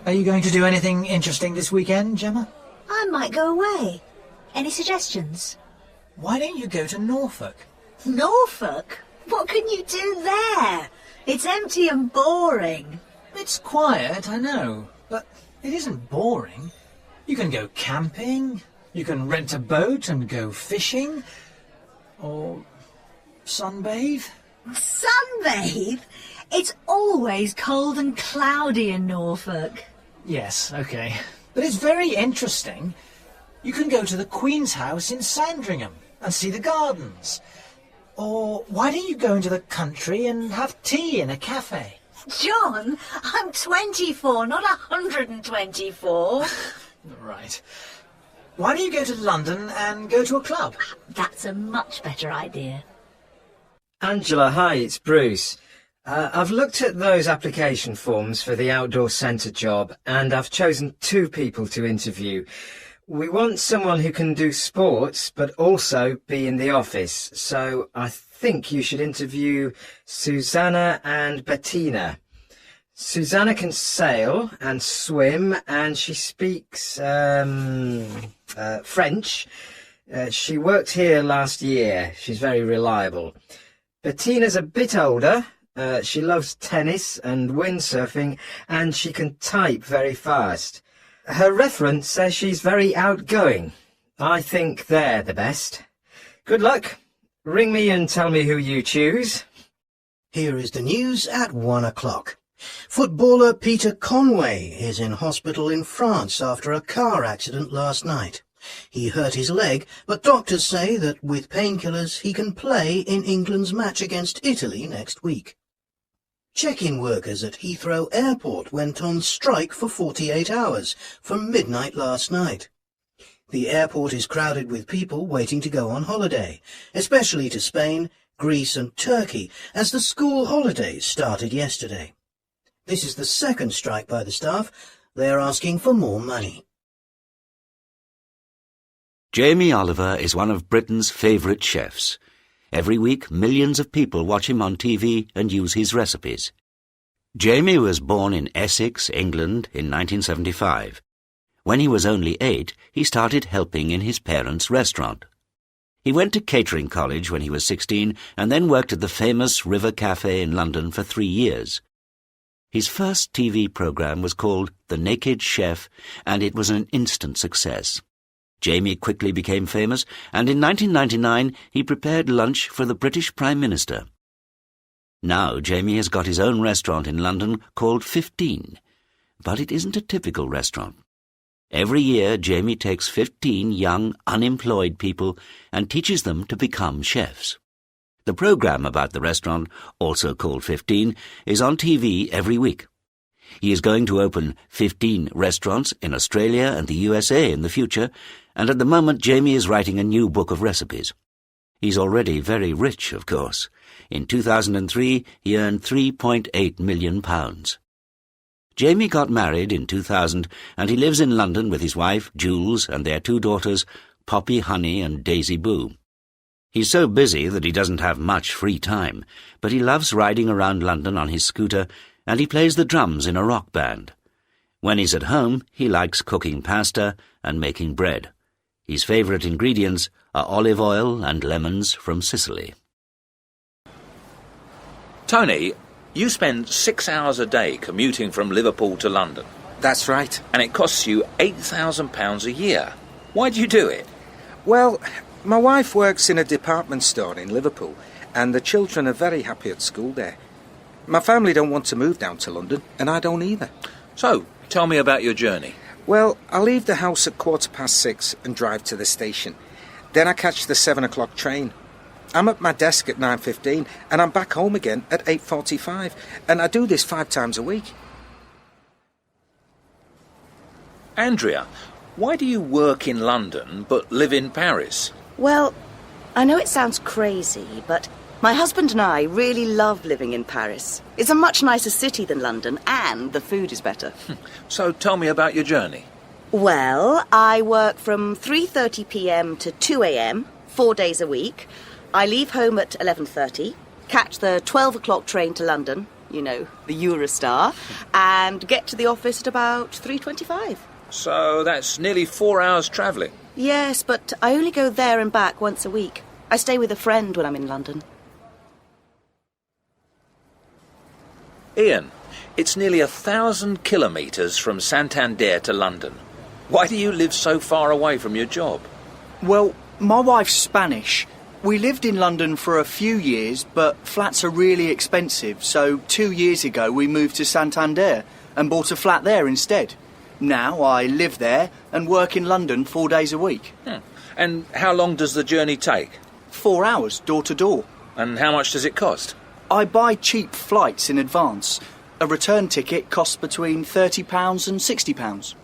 Are you going to do anything interesting this weekend, Gemma? I might go away. Any suggestions? Why don't you go to Norfolk? Norfolk? What can you do there? It's empty and boring. It's quiet, I know, but it isn't boring. You can go camping, you can rent a boat and go fishing, or sunbathe. Sunbathe? It's always cold and cloudy in Norfolk. Yes, okay. But it's very interesting. You can go to the Queen's house in Sandringham and see the gardens. Or why don't you go into the country and have tea in a cafe? John, I'm 24, not 124. Right. Why don't you go to London and go to a club? That's a much better idea. Angela, hi, it's Bruce. I've looked at those application forms for the outdoor centre job and I've chosen 2 people to interview. We want someone who can do sports but also be in the office, so I think you should interview Susanna and Bettina. Susanna can sail and swim and she speaks French. She worked here last year. She's very reliable. Bettina's a bit older. She loves tennis and windsurfing, and she can type very fast. Her reference says she's very outgoing. I think they're the best. Good luck. Ring me and tell me who you choose. Here is the news at 1 o'clock. Footballer Peter Conway is in hospital in France after a car accident last night. He hurt his leg, but doctors say that with painkillers he can play in England's match against Italy next week. Check-in workers at Heathrow Airport went on strike for 48 hours from midnight last night. The airport is crowded with people waiting to go on holiday, especially to Spain, Greece and Turkey, as the school holidays started yesterday. This is the second strike by the staff. They are asking for more money. Jamie Oliver is one of Britain's favourite chefs. Every week, millions of people watch him on TV and use his recipes. Jamie was born in Essex, England, in 1975. When he was only 8, he started helping in his parents' restaurant. He went to catering college when he was 16 and then worked at the famous River Cafe in London for 3 years. His first TV programme was called The Naked Chef, and it was an instant success. Jamie quickly became famous, and in 1999 he prepared lunch for the British Prime Minister. Now Jamie has got his own restaurant in London called 15, but it isn't a typical restaurant. Every year Jamie takes 15 young, unemployed people and teaches them to become chefs. The programme about the restaurant, also called 15, is on TV every week. He is going to open 15 restaurants in Australia and the USA in the future, and at the moment Jamie is writing a new book of recipes. He's already very rich, of course. In 2003, he earned £3.8 million. Jamie got married in 2000, and he lives in London with his wife, Jules, and their 2 daughters, Poppy Honey and Daisy Boo. He's so busy that he doesn't have much free time, but he loves riding around London on his scooter, and he plays the drums in a rock band. When he's at home, he likes cooking pasta and making bread. His favourite ingredients are olive oil and lemons from Sicily. Tony, you spend 6 hours a day commuting from Liverpool to London. That's right. And it costs you £8,000 a year. Why do you do it? Well, my wife works in a department store in Liverpool, and the children are very happy at school there. My family don't want to move down to London, and I don't either. So, tell me about your journey. Well, I leave the house at 6:15 and drive to the station. Then I catch the 7 o'clock train. I'm at my desk at 9:15, and I'm back home again at 8:45, and I do this 5 times a week. Andrea, why do you work in London but live in Paris? Well, I know it sounds crazy, but my husband and I really love living in Paris. It's a much nicer city than London, and the food is better. So tell me about your journey. Well, I work from 3:30 p.m. to 2 a.m., 4 days a week. I leave home at 11:30, catch the 12 o'clock train to London, you know, the Eurostar, and get to the office at about 3:25. So that's nearly 4 hours travelling. Yes, but I only go there and back once a week. I stay with a friend when I'm in London. Ian, it's nearly 1,000 kilometres from Santander to London. Why do you live so far away from your job? Well, my wife's Spanish. We lived in London for a few years, but flats are really expensive, so 2 years ago we moved to Santander and bought a flat there instead. Now I live there and work in London 4 days a week. And how long does the journey take? 4 hours, door to door. And how much does it cost? I buy cheap flights in advance. A return ticket costs between £30 and £60.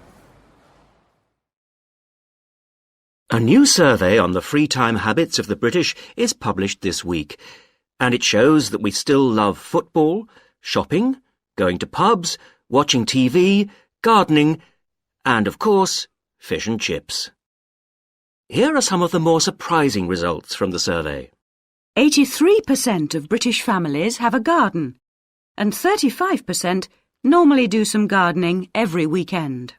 A new survey on the free time habits of the British is published this week, and it shows that we still love football, shopping, going to pubs, watching TV, gardening, and, of course, fish and chips. Here are some of the more surprising results from the survey. 83% of British families have a garden, and 35% normally do some gardening every weekend.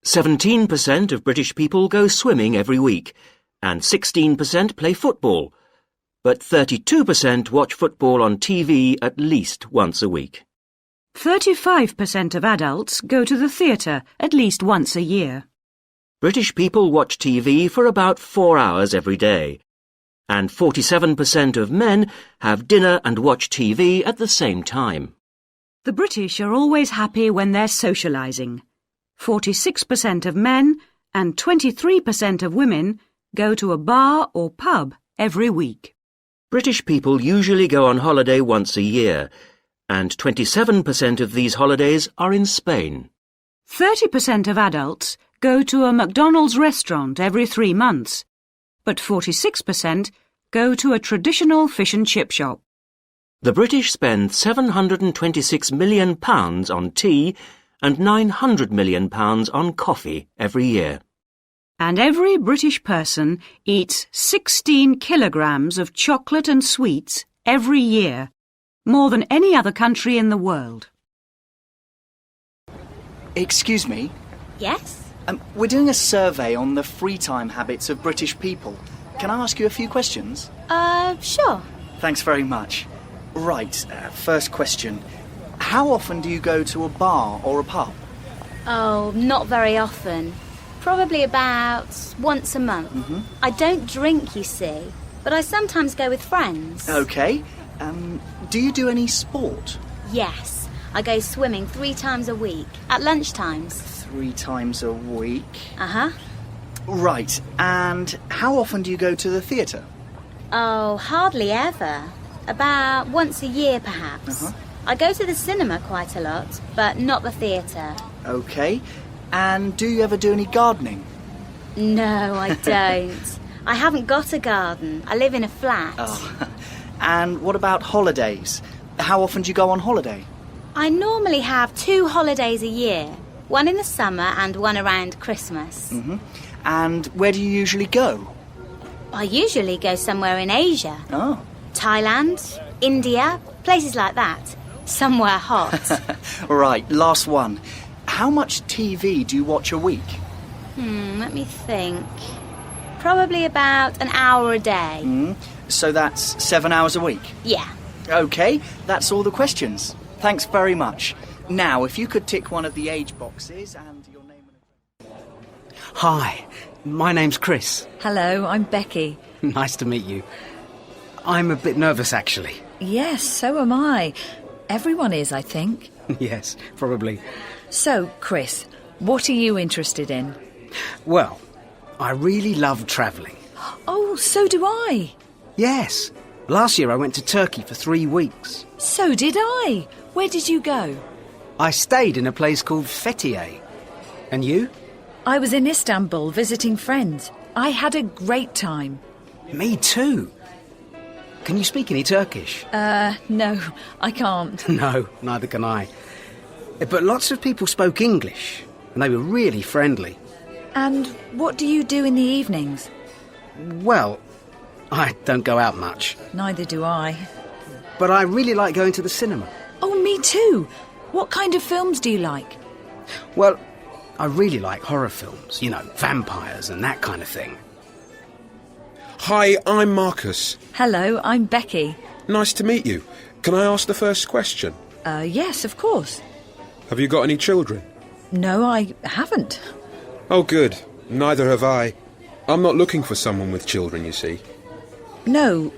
17% of British people go swimming every week, and 16% play football, but 32% watch football on TV at least once a week. 35% of adults go to the theatre at least once a year. British people watch TV for about 4 hours every day, and 47% of men have dinner and watch TV at the same time. The British are always happy when they're socialising. 46% of men and 23% of women go to a bar or pub every week. British people usually go on holiday once a year, and 27% of these holidays are in Spain. 30% of adults go to a McDonald's restaurant every 3 months, but 46% go to a traditional fish and chip shop. The British spend £726 million on tea and £900 million on coffee every year. And every British person eats 16 kilograms of chocolate and sweets every year, more than any other country in the world. Excuse me? Yes? We're doing a survey on the free time habits of British people. Can I ask you a few questions? Sure. Thanks very much. Right, first question. How often do you go to a bar or a pub? Oh, not very often. Probably about once a month. I don't drink, you see, but I sometimes go with friends. OK. Do you do any sport? Yes, I go swimming 3 times a week, at lunchtimes. 3 times a week? Uh-huh. Right, and how often do you go to the theatre? Oh, hardly ever. About once a year, perhaps. I go to the cinema quite a lot, but not the theatre. OK. And do you ever do any gardening? No, I don't. I haven't got a garden. I live in a flat. Oh. And what about holidays? How often do you go on holiday? I normally have 2 holidays a year. One in the summer and one around Christmas. And where do you usually go? I usually go somewhere in Asia. Oh. Thailand, India, places like that. Somewhere hot. Right, last one. How much TV do you watch a week? Let me think. Probably about an hour a day. So that's 7 hours a week? Yeah. OK, that's all the questions. Thanks very much. Now, if you could tick one of the age boxes and your name and address. Hi, my name's Chris. Hello, I'm Becky. Nice to meet you. I'm a bit nervous, actually. Yes, so am I. Everyone is, I think. Yes, probably. So, Chris, what are you interested in? Well, I really love travelling. Oh, so do I. Yes. Last year I went to Turkey for 3 weeks. So did I. Where did you go? I stayed in a place called Fethiye. And you? I was in Istanbul visiting friends. I had a great time. Me too. Can you speak any Turkish? No, I can't. No, neither can I. But lots of people spoke English, and they were really friendly. And what do you do in the evenings? Well, I don't go out much. Neither do I. But I really like going to the cinema. Oh, me too. What kind of films do you like? Well, I really like horror films, you know, vampires and that kind of thing. Hi, I'm Marcus. Hello, I'm Becky. Nice to meet you. Can I ask the first question? Yes, of course. Have you got any children? No, I haven't. Oh, good. Neither have I. I'm not looking for someone with children, you see. No,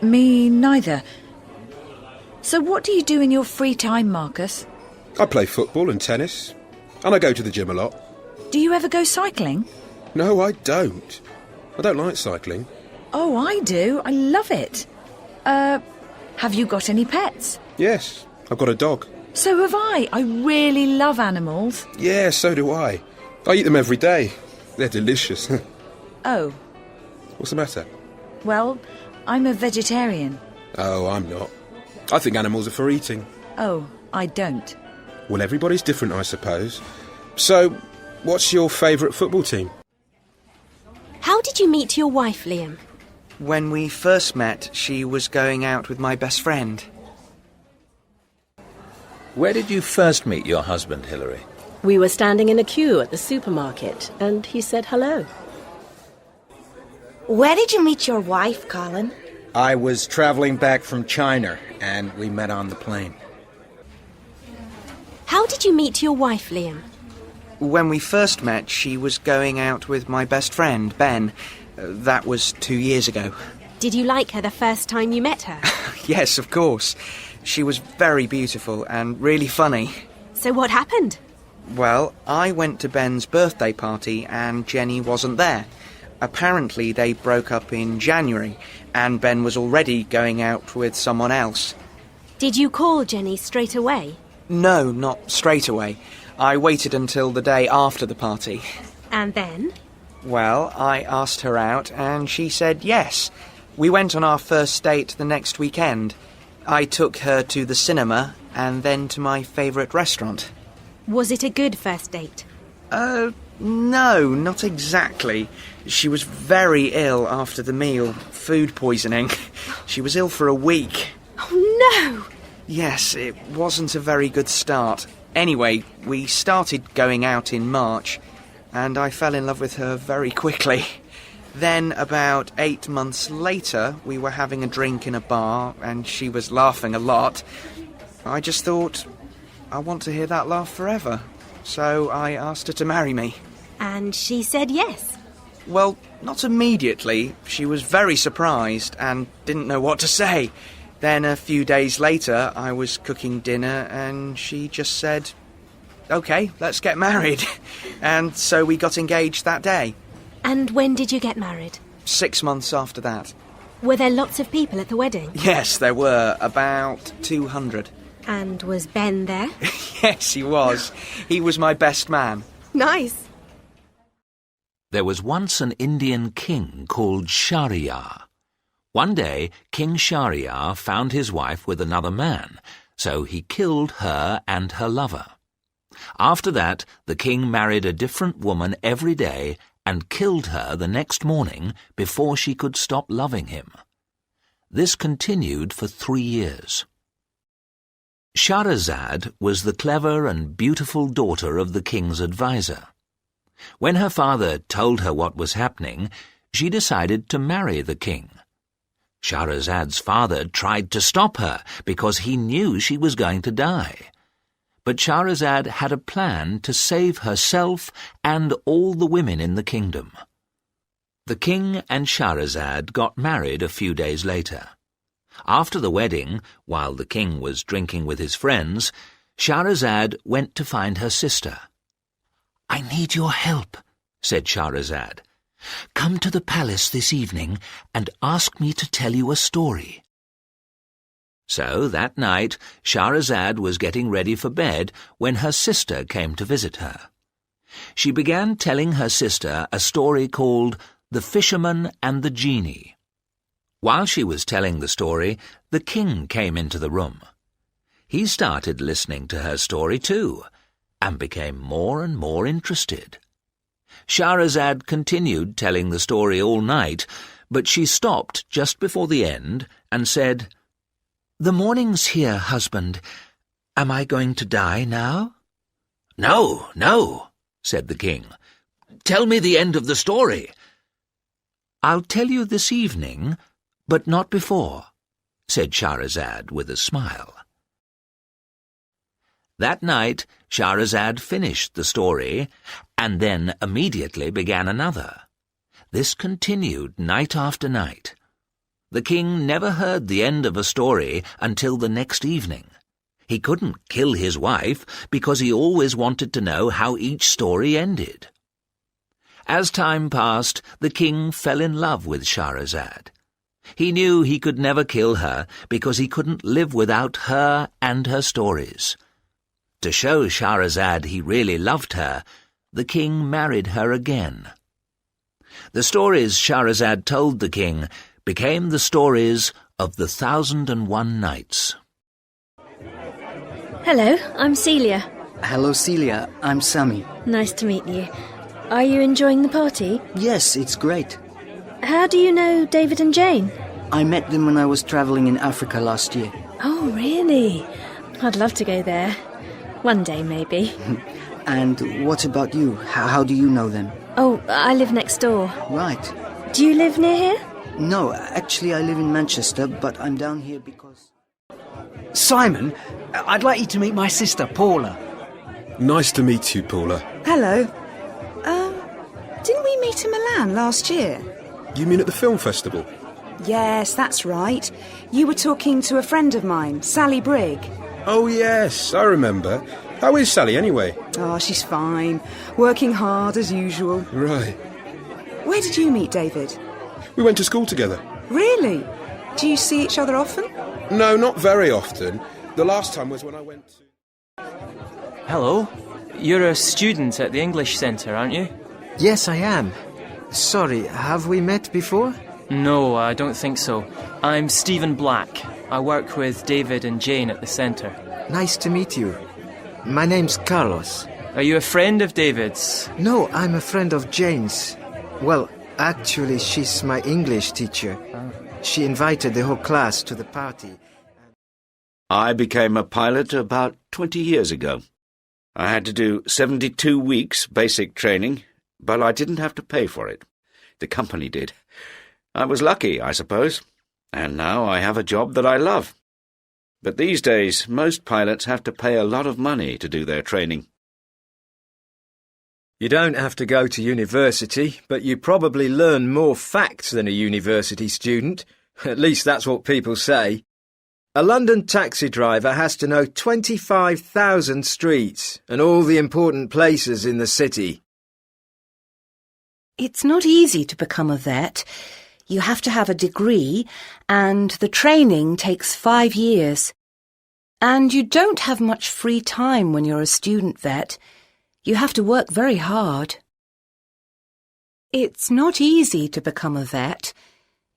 me neither. So what do you do in your free time, Marcus? I play football and tennis, and I go to the gym a lot. Do you ever go cycling? No, I don't. I don't like cycling. Oh, I do. I love it. Have you got any pets? Yes, I've got a dog. So have I. I really love animals. Yeah, so do I. I eat them every day. They're delicious. Oh. What's the matter? Well, I'm a vegetarian. Oh, I'm not. I think animals are for eating. Oh, I don't. Well, everybody's different, I suppose. So, what's your favourite football team? How did you meet your wife, Liam? When we first met, she was going out with my best friend. Where did you first meet your husband, Hilary? We were standing in a queue at the supermarket, and he said hello. Where did you meet your wife, Colin? I was travelling back from China, and we met on the plane. How did you meet your wife, Liam? When we first met, she was going out with my best friend, Ben. That was 2 years ago. Did you like her the first time you met her? Yes, of course. She was very beautiful and really funny. So what happened? Well, I went to Ben's birthday party and Jenny wasn't there. Apparently they broke up in January and Ben was already going out with someone else. Did you call Jenny straight away? No, not straight away. I waited until the day after the party. And then? Well, I asked her out and she said yes. We went on our first date the next weekend. I took her to the cinema and then to my favourite restaurant. Was it a good first date? No, not exactly. She was very ill after the meal. Food poisoning. She was ill for a week. Oh, no! Yes, it wasn't a very good start. Anyway, we started going out in March, and I fell in love with her very quickly. Then, about 8 months later, we were having a drink in a bar, and she was laughing a lot. I just thought, I want to hear that laugh forever. So I asked her to marry me. And she said yes? Well, not immediately. She was very surprised and didn't know what to say. Then a few days later, I was cooking dinner and she just said, OK, let's get married. And so we got engaged that day. And when did you get married? 6 months after that. Were there lots of people at the wedding? Yes, there were. About 200. And was Ben there? Yes, he was. He was my best man. Nice. There was once an Indian king called Shahryar. One day, King Shahryar found his wife with another man, so he killed her and her lover. After that, the king married a different woman every day and killed her the next morning before she could stop loving him. This continued for 3 years. Shahrazad was the clever and beautiful daughter of the king's advisor. When her father told her what was happening, she decided to marry the king. Shahrazad's father tried to stop her because he knew she was going to die. But Shahrazad had a plan to save herself and all the women in the kingdom. The king and Shahrazad got married a few days later. After the wedding, while the king was drinking with his friends, Shahrazad went to find her sister. "I need your help," said Shahrazad. "Come to the palace this evening and ask me to tell you a story." So that night, Shahrazad was getting ready for bed when her sister came to visit her. She began telling her sister a story called The Fisherman and the Genie. While she was telling the story, the king came into the room. He started listening to her story too, and became more and more interested. Shahrazad continued telling the story all night, but she stopped just before the end and said, "The morning's here, husband. Am I going to die now?" "No, no," said the king. "Tell me the end of the story." "I'll tell you this evening, but not before," said Shahrazad with a smile. That night, Shahrazad finished the story, and then immediately began another. This continued night after night. The king never heard the end of a story until the next evening. He couldn't kill his wife because he always wanted to know how each story ended. As time passed, the king fell in love with Shahrazad. He knew he could never kill her because he couldn't live without her and her stories. To show Shahrazad he really loved her, the king married her again. The stories Shahrazad told the king became the stories of the 1001 Nights. Hello, I'm Celia. Hello, Celia. I'm Sammy. Nice to meet you. Are you enjoying the party? Yes, it's great. How do you know David and Jane? I met them when I was travelling in Africa last year. Oh, really? I'd love to go there. One day, maybe. And what about you? How do you know them? Oh, I live next door. Right. Do you live near here? No, actually I live in Manchester, but I'm down here because... Simon, I'd like you to meet my sister, Paula. Nice to meet you, Paula. Hello. Didn't we meet in Milan last year? You mean at the film festival? Yes, that's right. You were talking to a friend of mine, Sally Brigg. Oh, yes, I remember. How is Sally, anyway? Oh, she's fine. Working hard, as usual. Right. Where did you meet David? We went to school together. Really? Do you see each other often? No, not very often. The last time was when I went to... Hello. You're a student at the English Centre, aren't you? Yes, I am. Sorry, have we met before? No, I don't think so. I'm Stephen Black. I work with David and Jane at the centre. Nice to meet you. My name's Carlos. Are you a friend of David's? No, I'm a friend of Jane's. Well, actually, she's my English teacher. She invited the whole class to the party. I became a pilot about 20 years ago. I had to do 72 weeks basic training, but I didn't have to pay for it. The company did. I was lucky, I suppose, and now I have a job that I love. But these days, most pilots have to pay a lot of money to do their training. You don't have to go to university, but you probably learn more facts than a university student. At least that's what people say. A London taxi driver has to know 25,000 streets and all the important places in the city. It's not easy to become a vet. You have to have a degree, and the training takes 5 years. And you don't have much free time when you're a student vet. You have to work very hard. It's not easy to become a vet.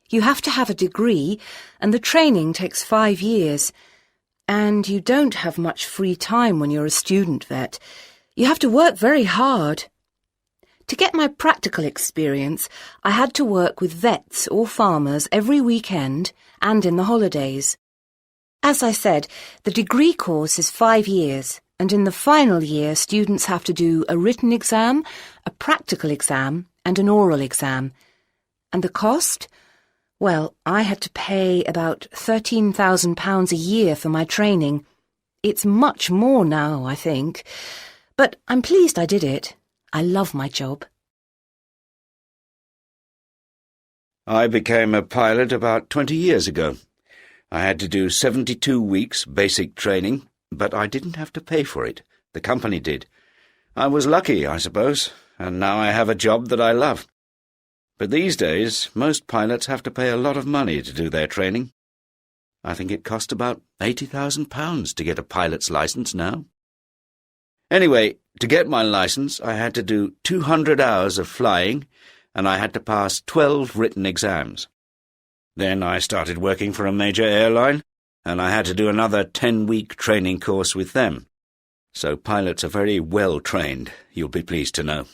You have to have a degree, and the training takes 5 years. And you don't have much free time when you're a student vet. You have to work very hard. To get my practical experience, I had to work with vets or farmers every weekend and in the holidays. As I said, the degree course is 5 years, and in the final year students have to do a written exam, a practical exam, and an oral exam. And the cost? Well, I had to pay about £13,000 a year for my training. It's much more now, I think. But I'm pleased I did it. I love my job. I became a pilot about 20 years ago. I had to do 72 weeks basic training, but I didn't have to pay for it. The company did. I was lucky, I suppose, and now I have a job that I love. But these days, most pilots have to pay a lot of money to do their training. I think it cost about £80,000 to get a pilot's licence now. Anyway, to get my licence, I had to do 200 hours of flying, and I had to pass 12 written exams. Then I started working for a major airline, and I had to do another 10-week training course with them. So pilots are very well trained, you'll be pleased to know.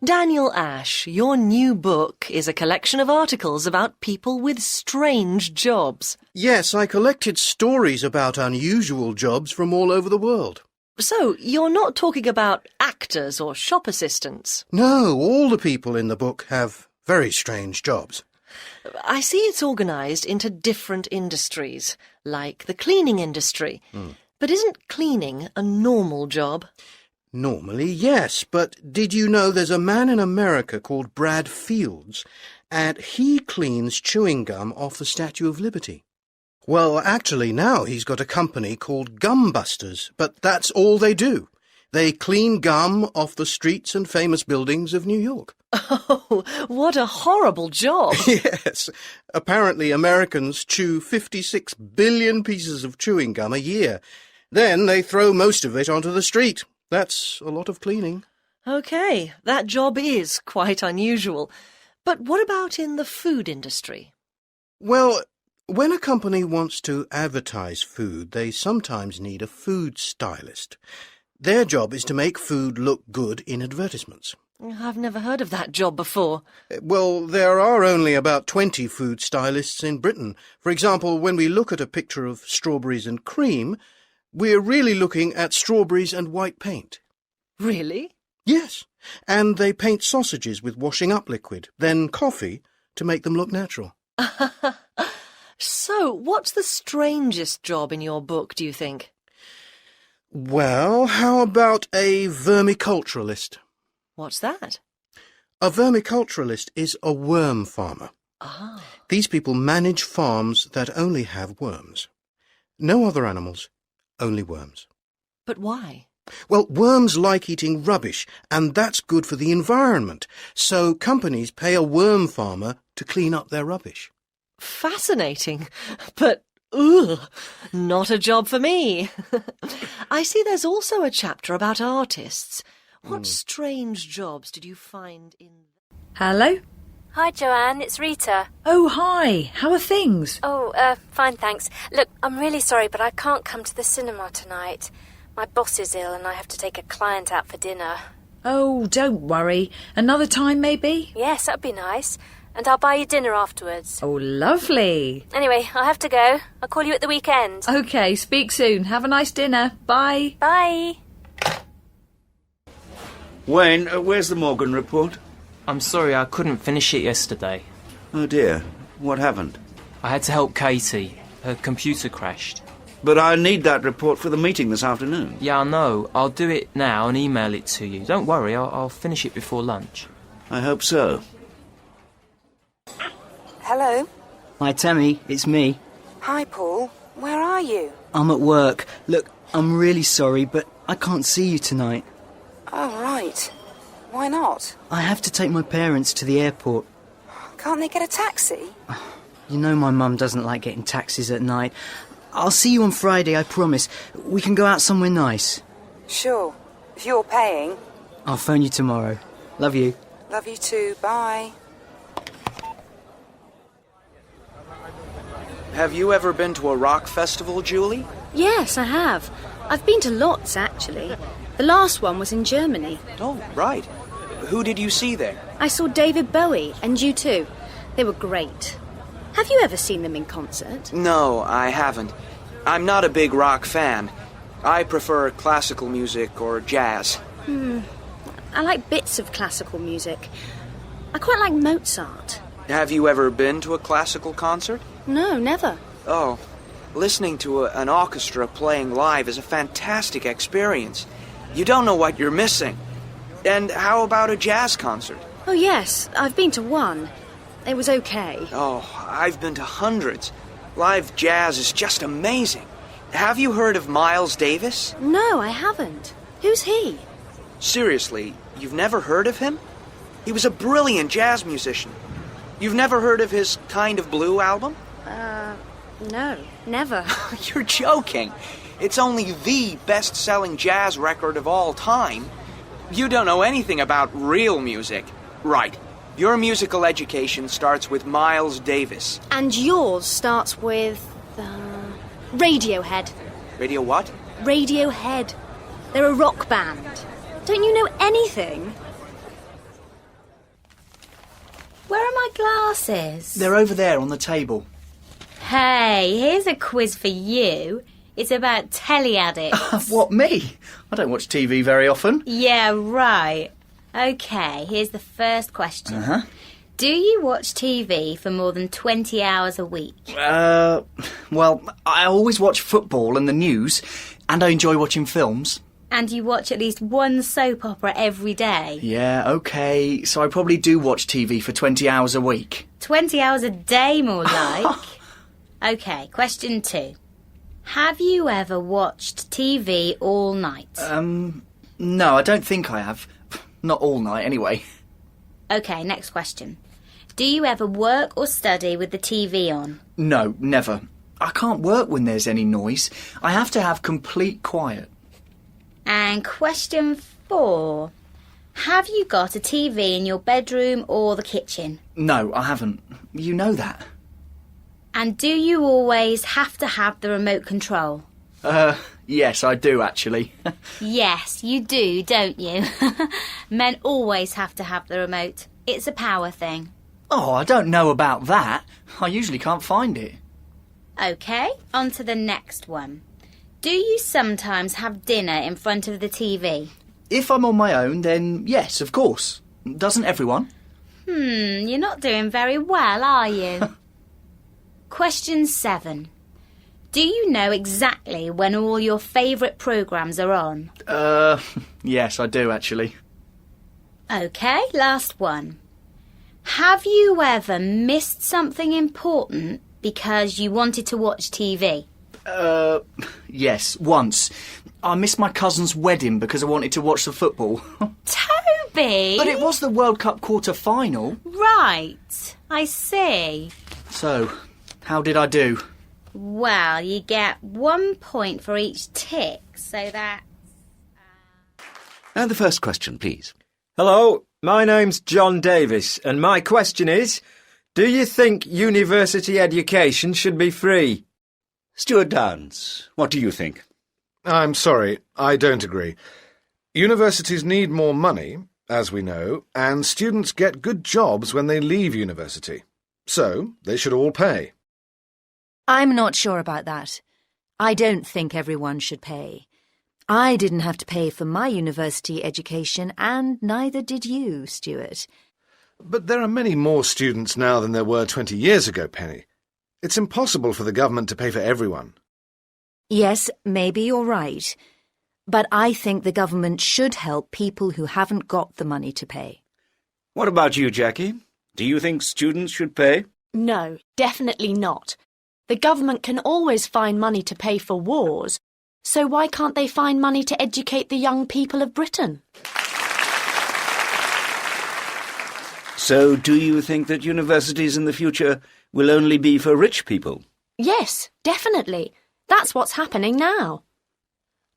Daniel Ash, your new book is a collection of articles about people with strange jobs. Yes, I collected stories about unusual jobs from all over the world. So, you're not talking about actors or shop assistants? No, all the people in the book have very strange jobs. I see it's organised into different industries, like the cleaning industry. But isn't cleaning a normal job? Normally, yes, but did you know there's a man in America called Brad Fields, and he cleans chewing gum off the Statue of Liberty? Well, actually, now he's got a company called Gumbusters, but that's all they do. They clean gum off the streets and famous buildings of New York. Oh, what a horrible job! Yes, apparently Americans chew 56 billion pieces of chewing gum a year. Then they throw most of it onto the street. That's a lot of cleaning. OK, that job is quite unusual. But what about in the food industry? Well, when a company wants to advertise food, they sometimes need a food stylist. Their job is to make food look good in advertisements. I've never heard of that job before. Well, there are only about 20 food stylists in Britain. For example, when we look at a picture of strawberries and cream, we're really looking at strawberries and white paint. Really? Yes, and they paint sausages with washing up liquid, then coffee, to make them look natural. So, what's the strangest job in your book, do you think? Well, how about a vermiculturalist? What's that? A vermiculturalist is a worm farmer. Ah. These people manage farms that only have worms. No other animals, only worms. But why? Well, worms like eating rubbish, and that's good for the environment. So companies pay a worm farmer to clean up their rubbish. Fascinating. But, ugh, not a job for me. I see there's also a chapter about artists. What strange jobs did you find in... Hello? Hi, Joanne, it's Rita. Oh, hi. How are things? Oh, fine, thanks. Look, I'm really sorry, but I can't come to the cinema tonight. My boss is ill and I have to take a client out for dinner. Oh, don't worry. Another time, maybe? Yes, that'd be nice. And I'll buy you dinner afterwards. Oh, lovely. Anyway, I have to go. I'll call you at the weekend. OK, speak soon. Have a nice dinner. Bye. Bye. Wayne, where's the Morgan report? I'm sorry, I couldn't finish it yesterday. Oh dear, what happened? I had to help Katie. Her computer crashed. But I need that report for the meeting this afternoon. Yeah, I know. I'll do it now and email it to you. Don't worry, I'll finish it before lunch. I hope so. Hello? Hi, Tammy. It's me. Hi, Paul. Where are you? I'm at work. Look, I'm really sorry, but I can't see you tonight. Oh, right. Why not? I have to take my parents to the airport. Can't they get a taxi? You know my mum doesn't like getting taxis at night. I'll see you on Friday, I promise. We can go out somewhere nice. Sure. If you're paying. I'll phone you tomorrow. Love you. Love you too. Bye. Have you ever been to a rock festival, Julie? Yes, I have. I've been to lots, actually. The last one was in Germany. Oh, right. Who did you see there? I saw David Bowie and U2. They were great. Have you ever seen them in concert? No, I haven't. I'm not a big rock fan. I prefer classical music or jazz. I like bits of classical music. I quite like Mozart. Have you ever been to a classical concert? No, never. Oh, listening to an orchestra playing live is a fantastic experience. You don't know what you're missing. And how about a jazz concert? Oh, yes. I've been to one. It was okay. Oh, I've been to hundreds. Live jazz is just amazing. Have you heard of Miles Davis? No, I haven't. Who's he? Seriously, you've never heard of him? He was a brilliant jazz musician. You've never heard of his Kind of Blue album? No, never. You're joking. It's only the best-selling jazz record of all time. You don't know anything about real music. Right. Your musical education starts with Miles Davis. And yours starts with... Radiohead. Radio what? Radiohead. They're a rock band. Don't you know anything? Where are my glasses? They're over there on the table. Hey, here's a quiz for you. It's about telly addicts. What, me? I don't watch TV very often. Yeah, right. OK, here's the first question. Uh-huh. Do you watch TV for more than 20 hours a week? Well, I always watch football and the news, and I enjoy watching films. And you watch at least one soap opera every day? Yeah, OK, so I probably do watch TV for 20 hours a week. 20 hours a day, more like. OK, question 2. Have you ever watched TV all night? No, I don't think I have. Not all night, anyway. OK, next question. Do you ever work or study with the TV on? No, never. I can't work when there's any noise. I have to have complete quiet. And question 4. Have you got a TV in your bedroom or the kitchen? No, I haven't. You know that. And do you always have to have the remote control? Yes, I do, actually. Yes, you do, don't you? Men always have to have the remote. It's a power thing. Oh, I don't know about that. I usually can't find it. OK, on to the next one. Do you sometimes have dinner in front of the TV? If I'm on my own, then yes, of course. Doesn't everyone? You're not doing very well, are you? Question 7. Do you know exactly when all your favourite programmes are on? Yes, I do, actually. OK, last one. Have you ever missed something important because you wanted to watch TV? Yes, once. I missed my cousin's wedding because I wanted to watch the football. Toby! But it was the World Cup quarter-final. Right, I see. So, how did I do? Well, you get 1 point for each tick, so that's... And the first question, please. Hello, my name's John Davis, and my question is, do you think university education should be free? Stuart Downs, what do you think? I'm sorry, I don't agree. Universities need more money, as we know, and students get good jobs when they leave university. So, they should all pay. I'm not sure about that. I don't think everyone should pay. I didn't have to pay for my university education, and neither did you, Stuart. But there are many more students now than there were 20 years ago, Penny. It's impossible for the government to pay for everyone. Yes, maybe you're right. But I think the government should help people who haven't got the money to pay. What about you, Jackie? Do you think students should pay? No, definitely not. The government can always find money to pay for wars, so why can't they find money to educate the young people of Britain? So do you think that universities in the future will only be for rich people? Yes, definitely. That's what's happening now.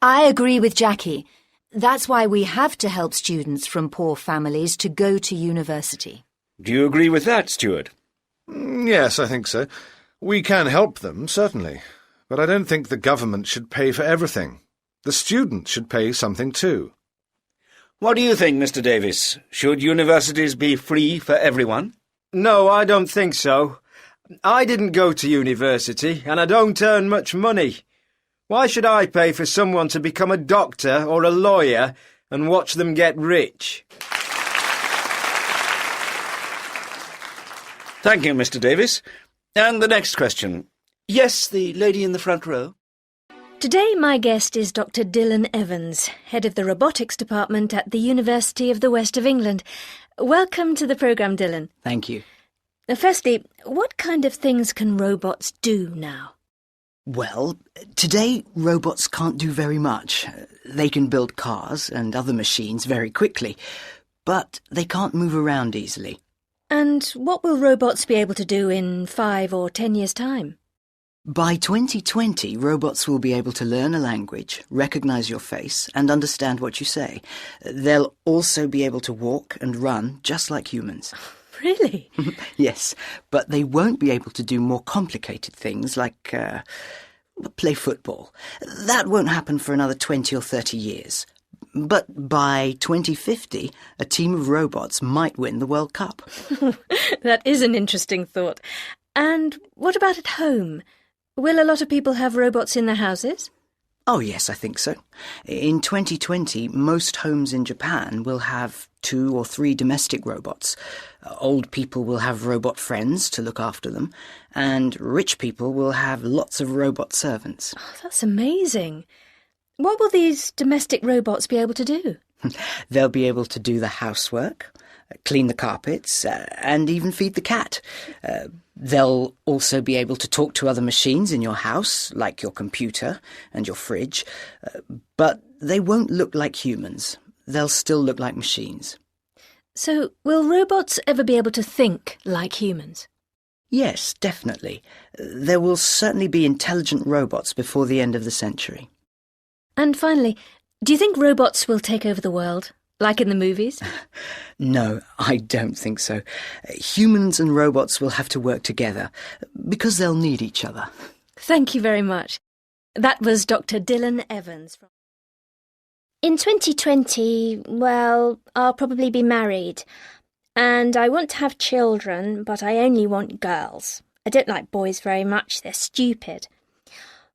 I agree with Jackie. That's why we have to help students from poor families to go to university. Do you agree with that, Stuart? Yes, I think so. We can help them, certainly. But I don't think the government should pay for everything. The students should pay something too. What do you think, Mr. Davis? Should universities be free for everyone? No, I don't think so. I didn't go to university, and I don't earn much money. Why should I pay for someone to become a doctor or a lawyer and watch them get rich? Thank you, Mr. Davis. And the next question. Yes, the lady in the front row. Today my guest is Dr. Dylan Evans, head of the robotics department at the University of the West of England. Welcome to the programme, Dylan. Thank you. Firstly, what kind of things can robots do now? Well, today robots can't do very much. They can build cars and other machines very quickly, but they can't move around easily. And what will robots be able to do in 5 or 10 years' time? By 2020, robots will be able to learn a language, recognise your face, and understand what you say. They'll also be able to walk and run just like humans. Really? Yes, but they won't be able to do more complicated things like play football. That won't happen for another 20 or 30 years. But by 2050, a team of robots might win the World Cup. That is an interesting thought. And what about at home? Will a lot of people have robots in their houses? Oh, yes, I think so. In 2020, most homes in Japan will have 2 or 3 domestic robots. Old people will have robot friends to look after them, and rich people will have lots of robot servants. Oh, that's amazing. What will these domestic robots be able to do? They'll be able to do the housework, clean the carpets, and even feed the cat. They'll also be able to talk to other machines in your house, like your computer and your fridge, but they won't look like humans. They'll still look like machines. So, will robots ever be able to think like humans? Yes, definitely. There will certainly be intelligent robots before the end of the century. And finally, do you think robots will take over the world, like in the movies? No, I don't think so. Humans and robots will have to work together, because they'll need each other. Thank you very much. That was Dr. Dylan Evans. In 2020, well, I'll probably be married. And I want to have children, but I only want girls. I don't like boys very much, they're stupid.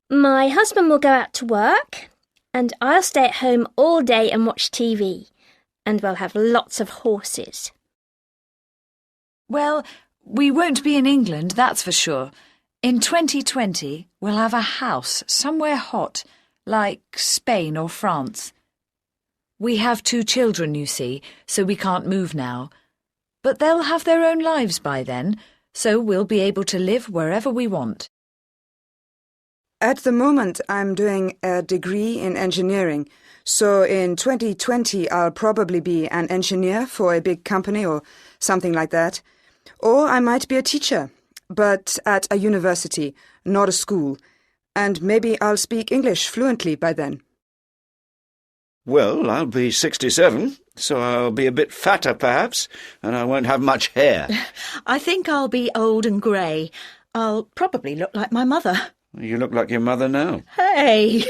My husband will go out to work, and I'll stay at home all day and watch TV. And we'll have lots of horses. Well, we won't be in England, that's for sure. In 2020, we'll have a house somewhere hot, like Spain or France. We have 2 children, you see, so we can't move now. But they'll have their own lives by then, so we'll be able to live wherever we want. At the moment, I'm doing a degree in engineering, so in 2020 I'll probably be an engineer for a big company or something like that. Or I might be a teacher, but at a university, not a school, and maybe I'll speak English fluently by then. Well, I'll be 67, so I'll be a bit fatter perhaps, and I won't have much hair. I think I'll be old and grey. I'll probably look like my mother. You look like your mother now. Hey!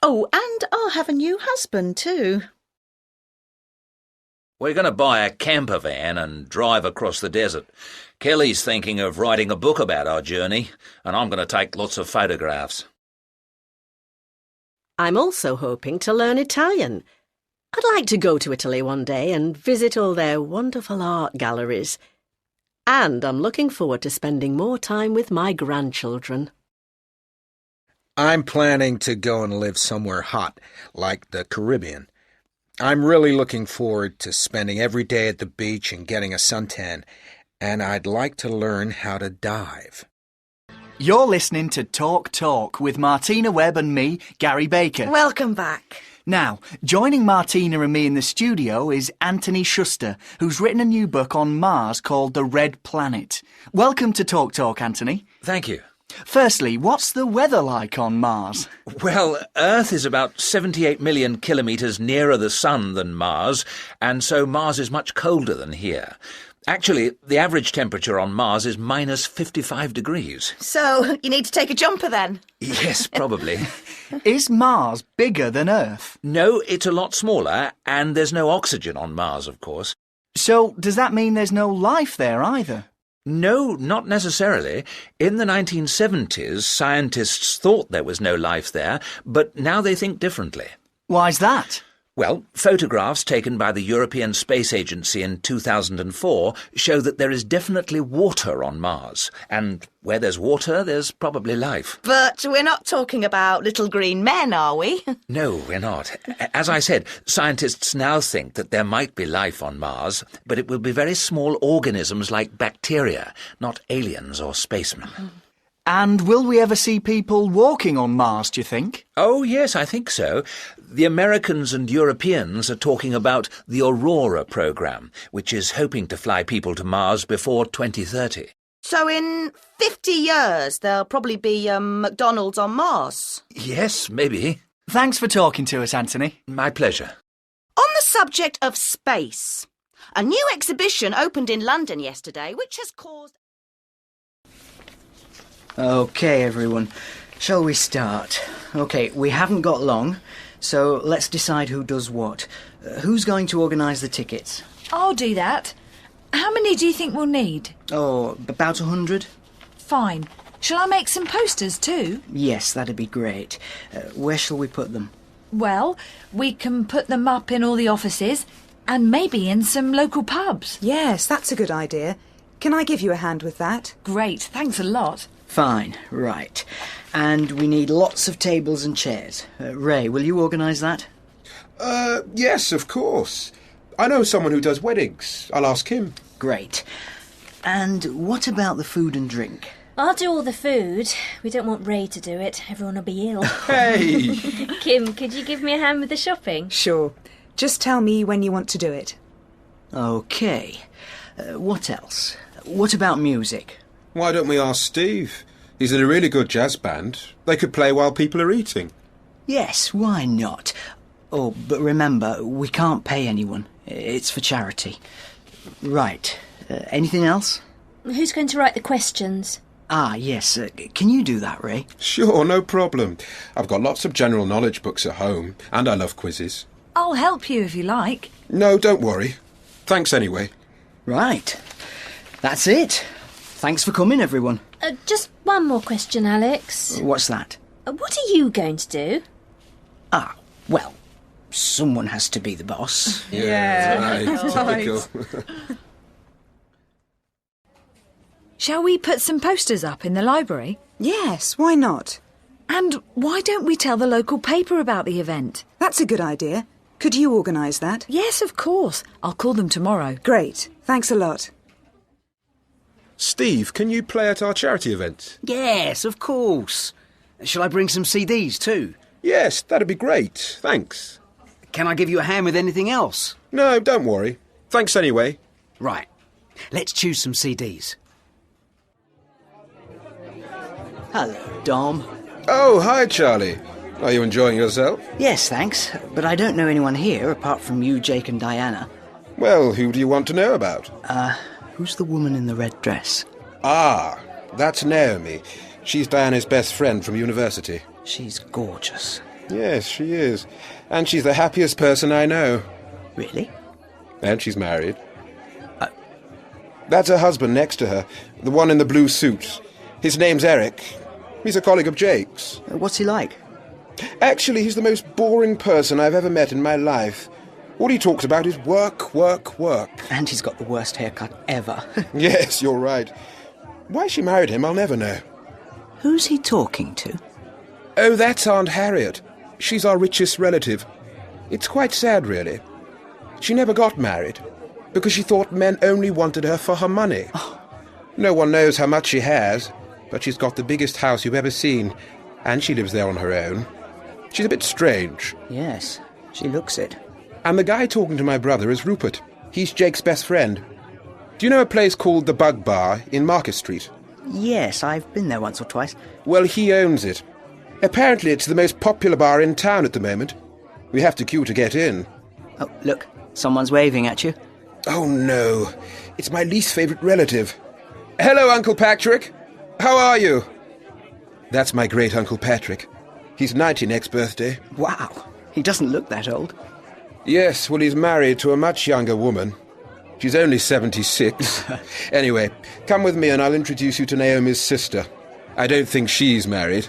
Oh, and I'll have a new husband too. We're going to buy a camper van and drive across the desert. Kelly's thinking of writing a book about our journey, and I'm going to take lots of photographs. I'm also hoping to learn Italian. I'd like to go to Italy one day and visit all their wonderful art galleries. And I'm looking forward to spending more time with my grandchildren. I'm planning to go and live somewhere hot, like the Caribbean. I'm really looking forward to spending every day at the beach and getting a suntan, and I'd like to learn how to dive. You're listening to Talk Talk with Martina Webb and me, Gary Baker. Welcome back. Now, joining Martina and me in the studio is Anthony Schuster, who's written a new book on Mars called The Red Planet. Welcome to Talk Talk, Anthony. Thank you. Firstly, what's the weather like on Mars? Well, Earth is about 78 million kilometres nearer the Sun than Mars, and so Mars is much colder than here. Actually, the average temperature on Mars is minus 55 degrees. So, you need to take a jumper then? Yes, probably. Is Mars bigger than Earth? No, it's a lot smaller, and there's no oxygen on Mars, of course. So, does that mean there's no life there either? No, not necessarily. In the 1970s, scientists thought there was no life there, but now they think differently. Why's that? Well, photographs taken by the European Space Agency in 2004 show that there is definitely water on Mars. And where there's water, there's probably life. But we're not talking about little green men, are we? No, we're not. As I said, scientists now think that there might be life on Mars, but it will be very small organisms like bacteria, not aliens or spacemen. And will we ever see people walking on Mars, do you think? Oh, yes, I think so. The Americans and Europeans are talking about the Aurora program, which is hoping to fly people to Mars before 2030. So in 50 years, there'll probably be McDonald's on Mars? Yes, maybe. Thanks for talking to us, Anthony. My pleasure. On the subject of space, a new exhibition opened in London yesterday, which has caused... OK, everyone. Shall we start? OK, we haven't got long, So let's decide who does what. Who's going to organise the tickets? I'll do that. How many do you think we'll need? Oh, about 100? Fine. Shall I make some posters too? Yes, that'd be great. Where shall we put them? Well, we can put them up in all the offices and maybe in some local pubs. Yes, that's a good idea. Can I give you a hand with that? Great, thanks a lot. Fine, right. And we need lots of tables and chairs. Ray, will you organise that? Yes, of course. I know someone who does weddings. I'll ask him. Great. And what about the food and drink? I'll do all the food. We don't want Ray to do it. Everyone will be ill. Hey! Kim, could you give me a hand with the shopping? Sure. Just tell me when you want to do it. OK. What else? What about music? Why don't we ask Steve? He's in a really good jazz band. They could play while people are eating. Yes, why not? Oh, but remember, we can't pay anyone. It's for charity. Right. Anything else? Who's going to write the questions? Ah, yes. Can you do that, Ray? Sure, no problem. I've got lots of general knowledge books at home, and I love quizzes. I'll help you if you like. No, don't worry. Thanks anyway. Right. That's it. Thanks for coming, everyone. Just one more question, Alex. What's that? What are you going to do? Ah, well, someone has to be the boss. Yeah, right. Typical. Shall we put some posters up in the library? Yes, why not? And why don't we tell the local paper about the event? That's a good idea. Could you organise that? Yes, of course. I'll call them tomorrow. Great. Thanks a lot. Steve, can you play at our charity event? Yes, of course. Shall I bring some CDs too? Yes, that'd be great. Thanks. Can I give you a hand with anything else? No, don't worry. Thanks anyway. Right. Let's choose some CDs. Hello, Dom. Oh, hi, Charlie. Are you enjoying yourself? Yes, thanks. But I don't know anyone here apart from you, Jake and Diana. Well, who do you want to know about? Who's the woman in the red dress? Ah, that's Naomi. She's Diana's best friend from university. She's gorgeous. Yes, she is. And she's the happiest person I know. Really? And she's married. That's her husband next to her, the one in the blue suit. His name's Eric. He's a colleague of Jake's. What's he like? Actually, he's the most boring person I've ever met in my life. All he talks about is work, work, work. And he's got the worst haircut ever. Yes, you're right. Why she married him, I'll never know. Who's he talking to? Oh, that's Aunt Harriet. She's our richest relative. It's quite sad, really. She never got married because she thought men only wanted her for her money. No one knows how much she has, but she's got the biggest house you've ever seen, and she lives there on her own. She's a bit strange. Yes, she looks it. And the guy talking to my brother is Rupert. He's Jake's best friend. Do you know a place called the Bug Bar in Market Street? Yes, I've been there once or twice. Well, he owns it. Apparently it's the most popular bar in town at the moment. We have to queue to get in. Oh, look, someone's waving at you. Oh, no. It's my least favourite relative. Hello, Uncle Patrick. How are you? That's my great-uncle Patrick. He's 90 next birthday. Wow, he doesn't look that old. Yes, well, he's married to a much younger woman. She's only 76. Anyway, come with me and I'll introduce you to Naomi's sister. I don't think she's married.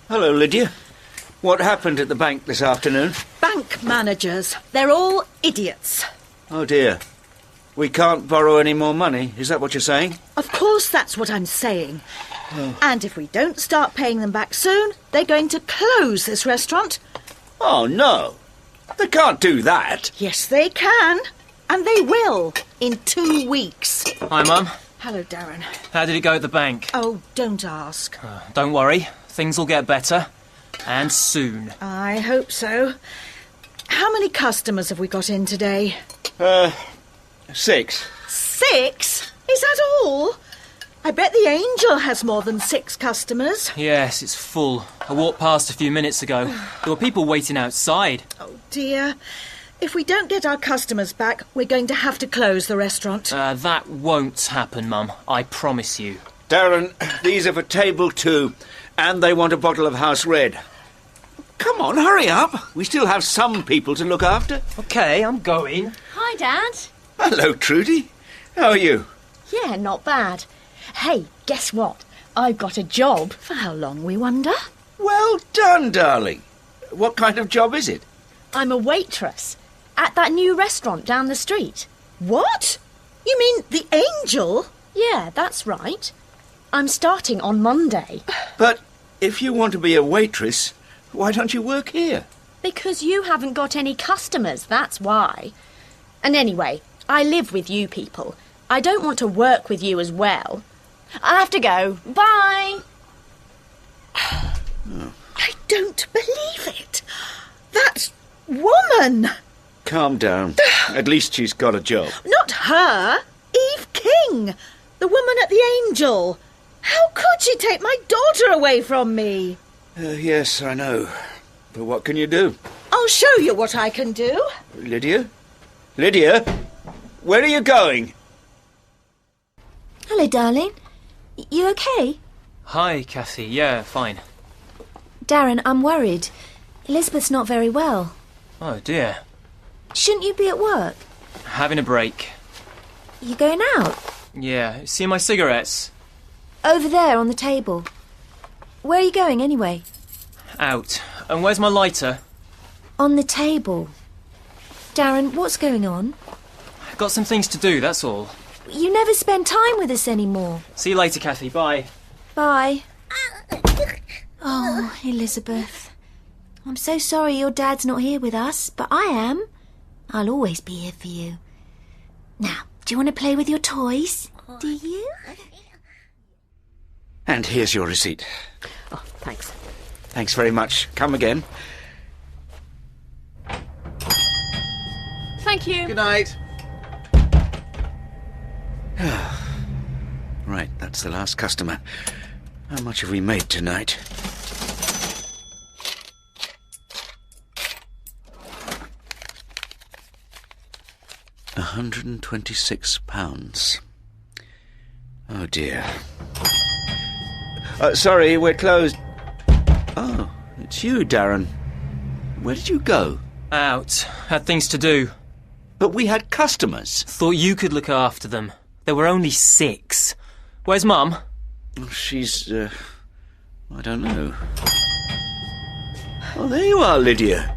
Hello, Lydia. What happened at the bank this afternoon? Bank managers. They're all idiots. Oh, dear. We can't borrow any more money. Is that what you're saying? Of course that's what I'm saying. And if we don't start paying them back soon, they're going to close this restaurant. Oh, no. They can't do that. Yes, they can. And they will. In 2 weeks. Hi, Mum. Hello, Darren. How did it go at the bank? Oh, don't ask. Don't worry. Things will get better. And soon. I hope so. How many customers have we got in today? 6. 6? Is that all? I bet the Angel has more than 6 customers. Yes, it's full. I walked past a few minutes ago. There were people waiting outside. Oh, dear. If we don't get our customers back, we're going to have to close the restaurant. That won't happen, Mum. I promise you. Darren, these are for table 2. And they want a bottle of house red. Come on, hurry up. We still have some people to look after. OK, I'm going. Hi, Dad. Hello, Trudy. How are you? Yeah, not bad. Hey, guess what? I've got a job. For how long, we wonder? Well done, darling. What kind of job is it? I'm a waitress at that new restaurant down the street. What? You mean the Angel? Yeah, that's right. I'm starting on Monday. But if you want to be a waitress, why don't you work here? Because you haven't got any customers, that's why. And anyway, I live with you people. I don't want to work with you as well. I have to go. Bye. I don't believe it. That woman. Calm down. At least she's got a job. Not her. Eve King. The woman at the Angel. How could she take my daughter away from me? Yes, I know. But what can you do? I'll show you what I can do. Lydia? Lydia? Where are you going? Hello, darling. You okay? Hi, Kathy. Yeah, fine. Darren, I'm worried. Elizabeth's not very well. Oh, dear. Shouldn't you be at work? Having a break. You going out? Yeah, see my cigarettes? Over there on the table. Where are you going, anyway? Out. And where's my lighter? On the table. Darren, what's going on? Got some things to do, that's all. You never spend time with us anymore. See you later, Kathy. Bye. Bye. Oh, Elizabeth. I'm so sorry your dad's not here with us, but I am. I'll always be here for you. Now, do you want to play with your toys? Do you? And here's your receipt. Oh, thanks. Thanks very much. Come again. Thank you. Good night. Right, that's the last customer. How much have we made tonight? £126. Oh dear. Sorry, we're closed. Oh, it's you, Darren. Where did you go? Out. Had things to do. But we had customers. Thought you could look after them. There were only 6. Where's Mum? She's, I don't know. Oh, there you are, Lydia.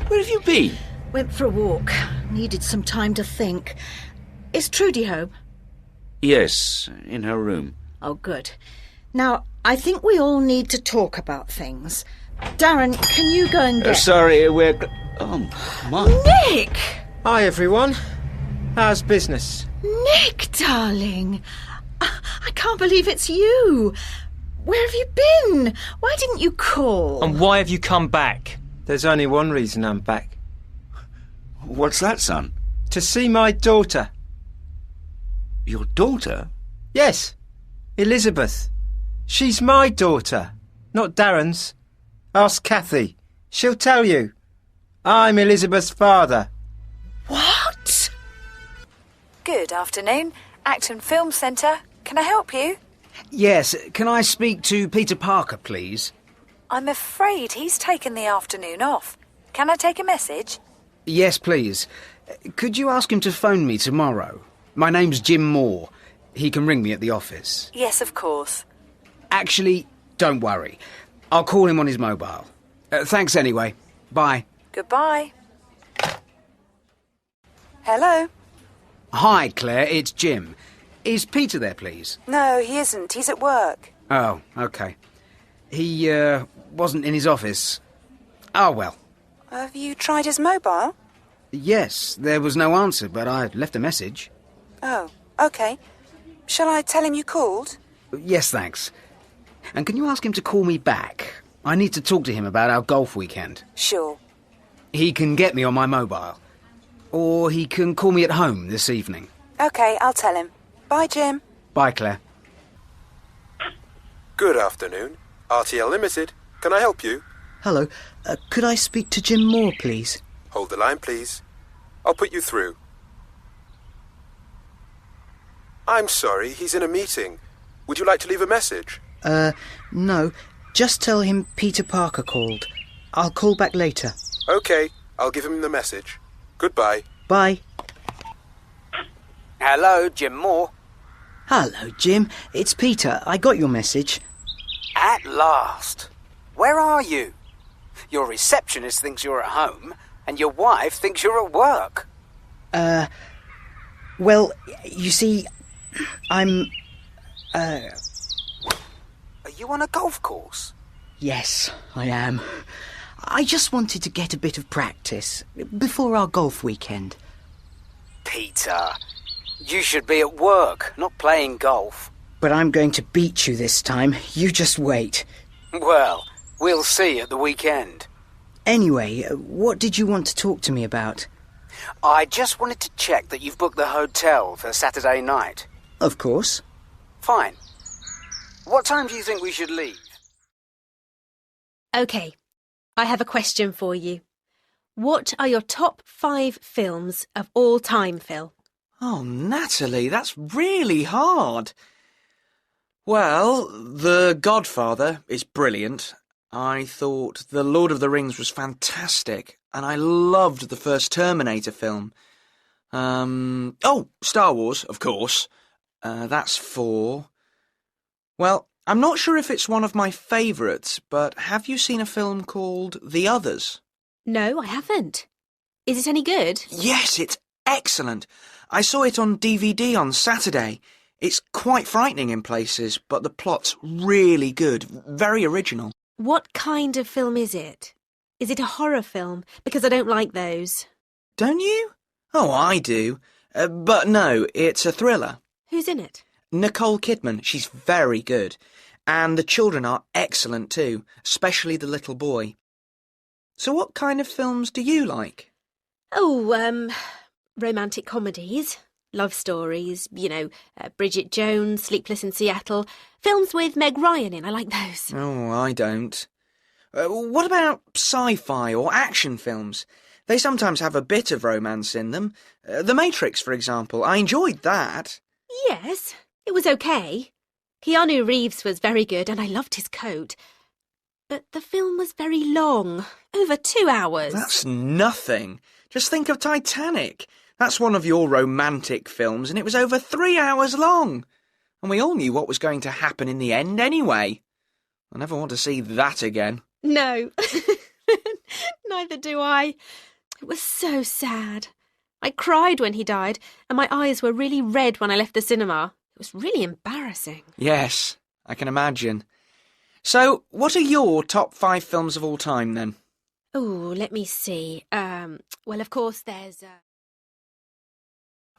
Where have you been? Went for a walk. Needed some time to think. Is Trudy home? Yes, in her room. Oh, good. Now, I think we all need to talk about things. Darren, can you go and get... Sorry, we're... Oh, my... Nick! Hi, everyone. How's business? Nick, darling. I can't believe it's you. Where have you been? Why didn't you call? And why have you come back? There's only one reason I'm back. What's that, son? To see my daughter. Your daughter? Yes, Elizabeth. She's my daughter, not Darren's. Ask Kathy. She'll tell you. I'm Elizabeth's father. What? Good afternoon. Acton Film Centre. Can I help you? Yes, can I speak to Peter Parker, please? I'm afraid he's taken the afternoon off. Can I take a message? Yes, please. Could you ask him to phone me tomorrow? My name's Jim Moore. He can ring me at the office. Yes, of course. Actually, don't worry. I'll call him on his mobile. Thanks anyway. Bye. Goodbye. Hello? Hi, Claire, it's Jim. Is Peter there, please? No, he isn't. He's at work. Oh, OK. He, wasn't in his office. Oh, well. Have you tried his mobile? Yes, there was no answer, but I left a message. Oh, OK. Shall I tell him you called? Yes, thanks. And can you ask him to call me back? I need to talk to him about our golf weekend. Sure. He can get me on my mobile. Or he can call me at home this evening. OK, I'll tell him. Bye, Jim. Bye, Claire. Good afternoon. RTL Limited. Can I help you? Hello. Could I speak to Jim Moore, please? Hold the line, please. I'll put you through. I'm sorry, he's in a meeting. Would you like to leave a message? No. Just tell him Peter Parker called. I'll call back later. OK, I'll give him the message. Goodbye. Bye. Hello, Jim Moore. Hello, Jim. It's Peter. I got your message. At last. Where are you? Your receptionist thinks you're at home, and your wife thinks you're at work. Well, you see, I'm, Are you on a golf course? Yes, I am. I just wanted to get a bit of practice before our golf weekend. Peter, you should be at work, not playing golf. But I'm going to beat you this time. You just wait. Well, we'll see at the weekend. Anyway, what did you want to talk to me about? I just wanted to check that you've booked the hotel for Saturday night. Of course. Fine. What time do you think we should leave? OK, I have a question for you. What are your top 5 films of all time, Phil? Oh, Natalie, that's really hard. Well, The Godfather is brilliant. I thought The Lord of the Rings was fantastic, and I loved the first Terminator film. Star Wars, of course. That's 4. Well, I'm not sure if it's one of my favourites, but have you seen a film called The Others? No, I haven't. Is it any good? Yes, it's excellent. I saw it on DVD on Saturday. It's quite frightening in places, but the plot's really good, very original. What kind of film is it? Is it a horror film? Because I don't like those. Don't you? Oh, I do. But no, it's a thriller. Who's in it? Nicole Kidman. She's very good. And the children are excellent too, especially the little boy. So what kind of films do you like? Oh, romantic comedies, love stories, Bridget Jones, Sleepless in Seattle. Films with Meg Ryan in, I like those. Oh, I don't. What about sci-fi or action films? They sometimes have a bit of romance in them. The Matrix, for example. I enjoyed that. Yes, it was okay. Keanu Reeves was very good and I loved his coat. But the film was very long, over 2 hours. That's nothing. Just think of Titanic. That's one of your romantic films and it was over 3 hours long. And we all knew what was going to happen in the end anyway. I never want to see that again. No, neither do I. It was so sad. I cried when he died, and my eyes were really red when I left the cinema. It was really embarrassing. Yes, I can imagine. So, what are your top 5 films of all time, then? Oh, let me see. Well, of course, there's...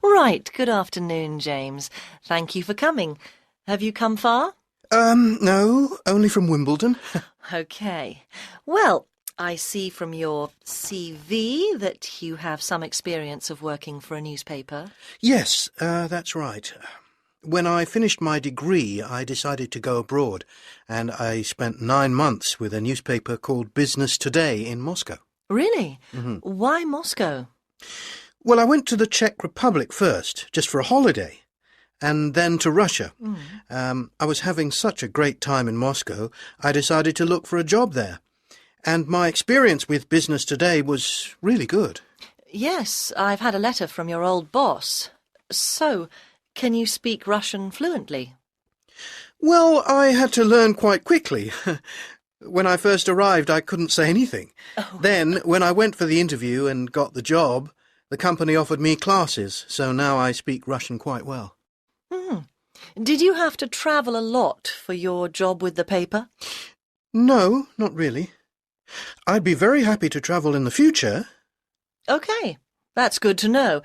Right, good afternoon, James. Thank you for coming. Have you come far? No, only from Wimbledon. OK. Well, I see from your CV that you have some experience of working for a newspaper. Yes, that's right. When I finished my degree, I decided to go abroad, and I spent 9 months with a newspaper called Business Today in Moscow. Really? Why Moscow? Well, I went to the Czech Republic first, just for a holiday, and then to Russia. I was having such a great time in Moscow, I decided to look for a job there. And my experience with Business Today was really good. Yes, I've had a letter from your old boss. So, can you speak Russian fluently? Well, I had to learn quite quickly. When I first arrived, I couldn't say anything. Then, when I went for the interview and got the job, the company offered me classes, so now I speak Russian quite well. Did you have to travel a lot for your job with the paper? No, not really. I'd be very happy to travel in the future. OK, that's good to know.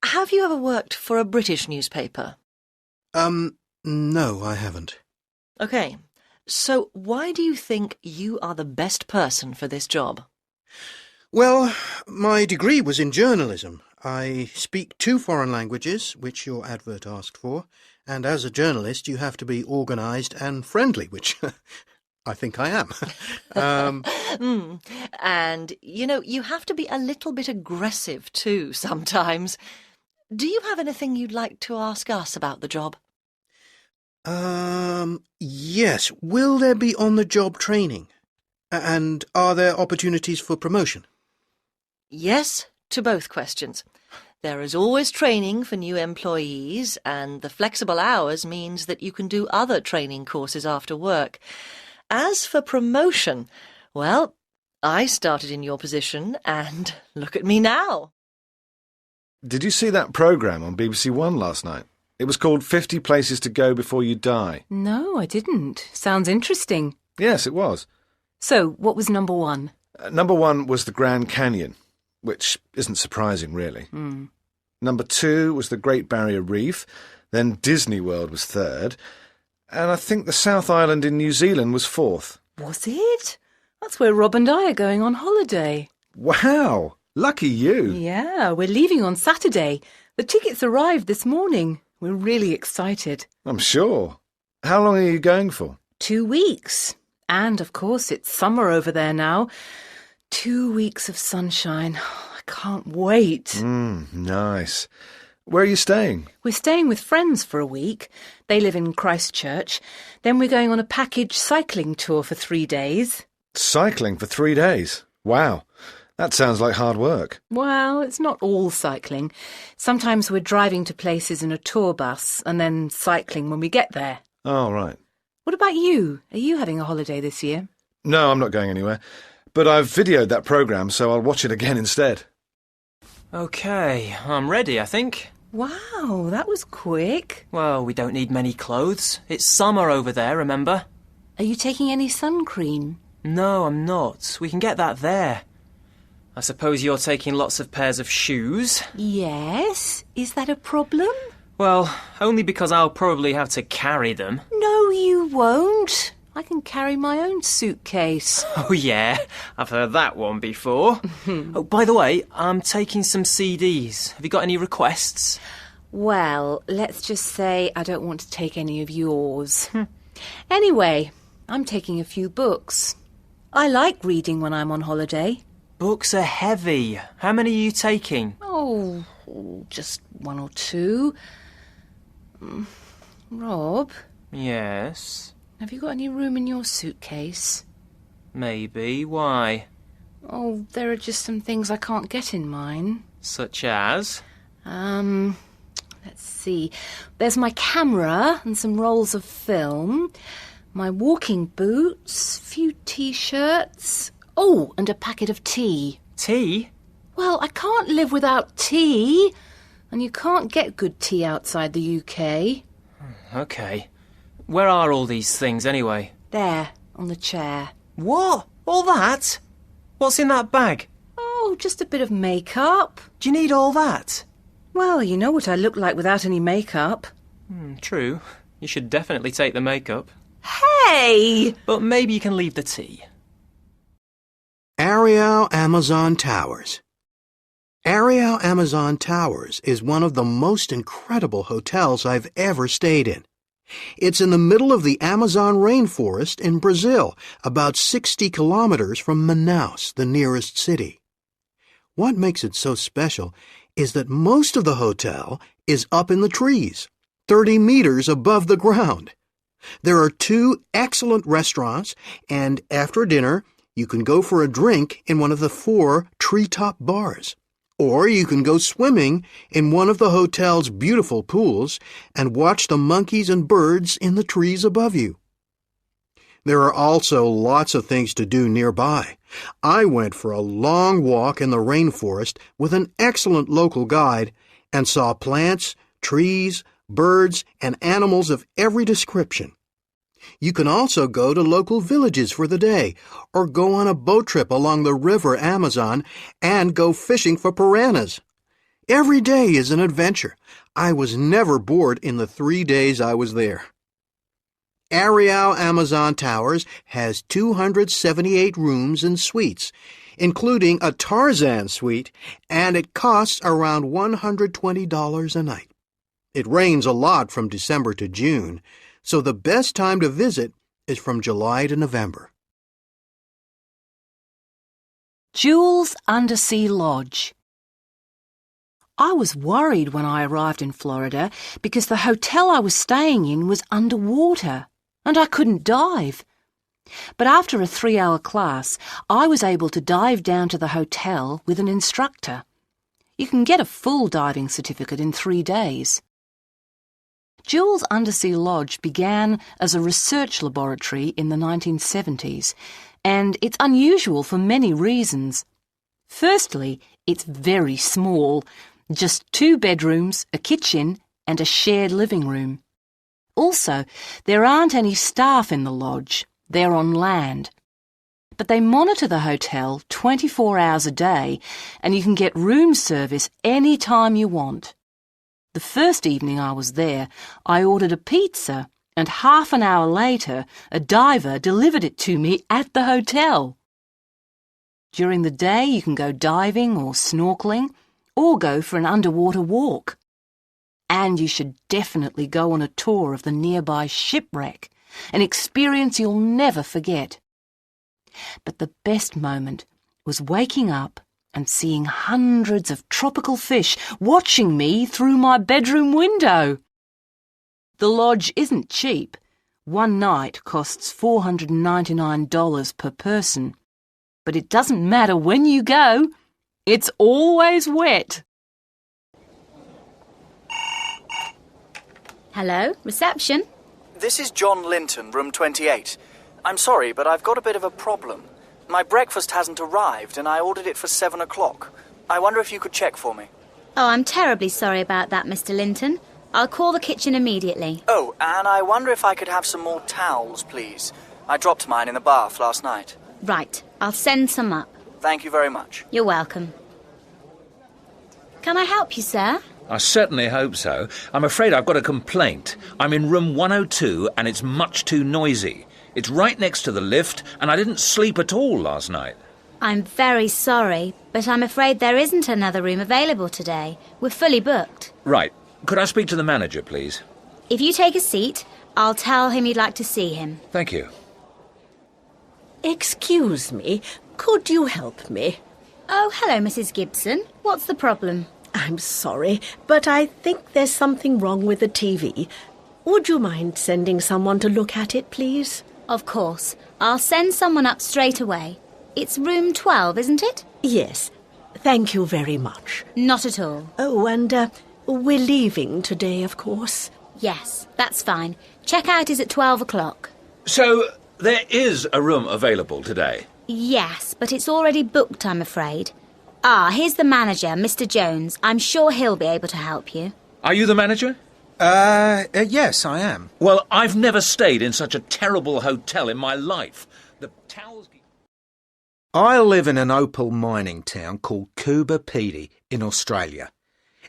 Have you ever worked for a British newspaper? No, I haven't. OK, so why do you think you are the best person for this job? Well, my degree was in journalism. I speak 2 foreign languages, which your advert asked for, and as a journalist you have to be organised and friendly, which I think I am. And, you have to be a little bit aggressive too sometimes. Do you have anything you'd like to ask us about the job? Yes. Will there be on-the-job training? And are there opportunities for promotion? Yes to both questions. There is always training for new employees, and the flexible hours means that you can do other training courses after work. As for promotion, well, I started in your position, and look at me now. Did you see that programme on BBC One last night? It was called 50 Places to Go Before You Die. No, I didn't. Sounds interesting. Yes, it was. So, what was number one? Number one was the Grand Canyon, which isn't surprising, really. Number two was the Great Barrier Reef, then Disney World was third, and I think the South Island in New Zealand was fourth. Was it? That's where Rob and I are going on holiday. Wow! Lucky you! Yeah, we're leaving on Saturday. The tickets arrived this morning. We're really excited. I'm sure. How long are you going for? 2 weeks. And, of course, it's summer over there now. 2 weeks of sunshine. I can't wait. Nice. Where are you staying? We're staying with friends for a week. They live in Christchurch. Then we're going on a package cycling tour for 3 days. Cycling for 3 days? Wow. That sounds like hard work. Well, it's not all cycling. Sometimes we're driving to places in a tour bus and then cycling when we get there. Oh, right. What about you? Are you having a holiday this year? No, I'm not going anywhere. But I've videoed that programme, so I'll watch it again instead. OK, I'm ready, I think. Wow, that was quick. Well, we don't need many clothes. It's summer over there, remember? Are you taking any sun cream? No, I'm not. We can get that there. I suppose you're taking lots of pairs of shoes? Yes. Is that a problem? Well, only because I'll probably have to carry them. No, you won't. I can carry my own suitcase. Oh, yeah. I've heard that one before. Oh, by the way, I'm taking some CDs. Have you got any requests? Well, let's just say I don't want to take any of yours. Anyway, I'm taking a few books. I like reading when I'm on holiday. Books are heavy. How many are you taking? Oh, just 1 or 2. Rob? Yes? Have you got any room in your suitcase? Maybe. Why? Oh, there are just some things I can't get in mine. Such as? Let's see. There's my camera and some rolls of film, my walking boots, a few T-shirts. Oh, and a packet of tea. Tea? Well, I can't live without tea. And you can't get good tea outside the UK. OK. Where are all these things, anyway? There, on the chair. What? All that? What's in that bag? Oh, just a bit of makeup. Do you need all that? Well, you know what I look like without any makeup. True. You should definitely take the makeup. Hey! But maybe you can leave the tea. Ariel Amazon Towers. Ariel Amazon Towers is one of the most incredible hotels I've ever stayed in. It's in the middle of the Amazon rainforest in Brazil, about 60 kilometers from Manaus, the nearest city. What makes it so special is that most of the hotel is up in the trees, 30 meters above the ground. There are 2 excellent restaurants, and after dinner, you can go for a drink in one of the 4 treetop bars. Or you can go swimming in one of the hotel's beautiful pools and watch the monkeys and birds in the trees above you. There are also lots of things to do nearby. I went for a long walk in the rainforest with an excellent local guide and saw plants, trees, birds, and animals of every description. You can also go to local villages for the day, or go on a boat trip along the river Amazon and go fishing for piranhas. Every day is an adventure. I was never bored in the 3 days I was there. Ariel Amazon Towers has 278 rooms and suites, including a Tarzan suite, and it costs around $120 a night. It rains a lot from December to June, so the best time to visit is from July to November. Jules Undersea Lodge. I was worried when I arrived in Florida because the hotel I was staying in was underwater and I couldn't dive. But after a 3-hour class, I was able to dive down to the hotel with an instructor. You can get a full diving certificate in 3 days. Jules Undersea Lodge began as a research laboratory in the 1970s, and it's unusual for many reasons. Firstly, it's very small, just 2 bedrooms, a kitchen, and a shared living room. Also, there aren't any staff in the lodge. They're on land. But they monitor the hotel 24 hours a day, and you can get room service any time you want. The first evening I was there, I ordered a pizza, and half an hour later, a diver delivered it to me at the hotel. During the day, you can go diving or snorkeling, or go for an underwater walk. And you should definitely go on a tour of the nearby shipwreck, an experience you'll never forget. But the best moment was waking up and seeing hundreds of tropical fish watching me through my bedroom window. The lodge isn't cheap. 1 night costs $499 per person. But it doesn't matter when you go. It's always wet. Hello, reception. This is John Linton, room 28. I'm sorry, but I've got a bit of a problem. My breakfast hasn't arrived, and I ordered it for 7 o'clock. I wonder if you could check for me. Oh, I'm terribly sorry about that, Mr. Linton. I'll call the kitchen immediately. Oh, and I wonder if I could have some more towels, please. I dropped mine in the bath last night. Right, I'll send some up. Thank you very much. You're welcome. Can I help you, sir? I certainly hope so. I'm afraid I've got a complaint. I'm in room 102 and it's much too noisy. It's right next to the lift and I didn't sleep at all last night. I'm very sorry, but I'm afraid there isn't another room available today. We're fully booked. Right. Could I speak to the manager, please? If you take a seat, I'll tell him you'd like to see him. Thank you. Excuse me, could you help me? Oh, hello, Mrs. Gibson. What's the problem? I'm sorry, but I think there's something wrong with the TV. Would you mind sending someone to look at it, please? Of course. I'll send someone up straight away. It's room 12, isn't it? Yes. Thank you very much. Not at all. Oh, and we're leaving today, of course. Yes, that's fine. Check-out is at 12 o'clock. So, there is a room available today? Yes, but it's already booked, I'm afraid. Ah, here's the manager, Mr. Jones. I'm sure he'll be able to help you. Are you the manager? Yes, I am. Well, I've never stayed in such a terrible hotel in my life. The towels... I live in an opal mining town called Coober Pedy in Australia.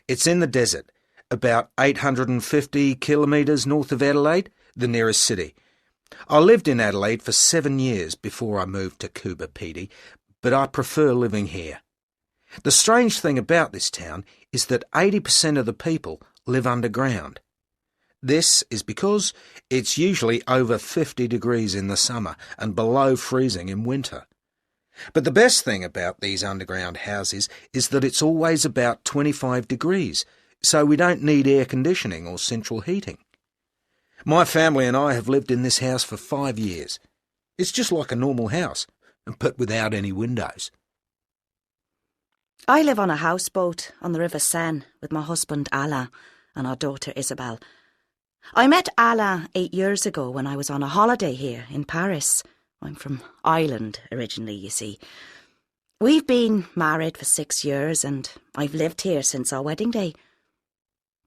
It's in the desert, about 850 kilometres north of Adelaide, the nearest city. I lived in Adelaide for 7 years before I moved to Coober Pedy, but I prefer living here. The strange thing about this town is that 80% of the people live underground. This is because it's usually over 50 degrees in the summer and below freezing in winter. But the best thing about these underground houses is that it's always about 25 degrees, so we don't need air conditioning or central heating. My family and I have lived in this house for 5 years. It's just like a normal house, but without any windows. I live on a houseboat on the River Seine with my husband Alain and our daughter Isabelle. I met Alain 8 years ago when I was on a holiday here in Paris. I'm from Ireland originally, you see. We've been married for 6 years and I've lived here since our wedding day.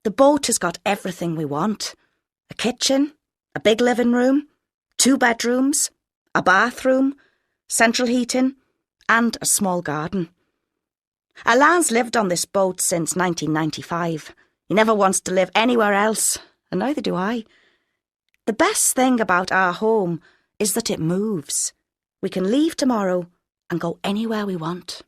The boat has got everything we want. A kitchen, a big living room, 2 bedrooms, a bathroom, central heating, and a small garden. Alain's lived on this boat since 1995. He never wants to live anywhere else, and neither do I. The best thing about our home is that it moves. We can leave tomorrow and go anywhere we want.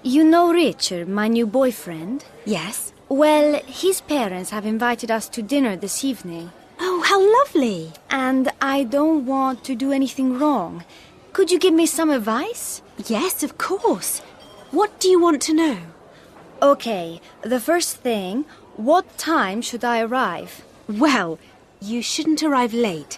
You know Richard, my new boyfriend? Yes. Well, his parents have invited us to dinner this evening. Oh, how lovely. And I don't want to do anything wrong. Could you give me some advice? Yes, of course. What do you want to know? OK, the first thing, what time should I arrive? Well, you shouldn't arrive late.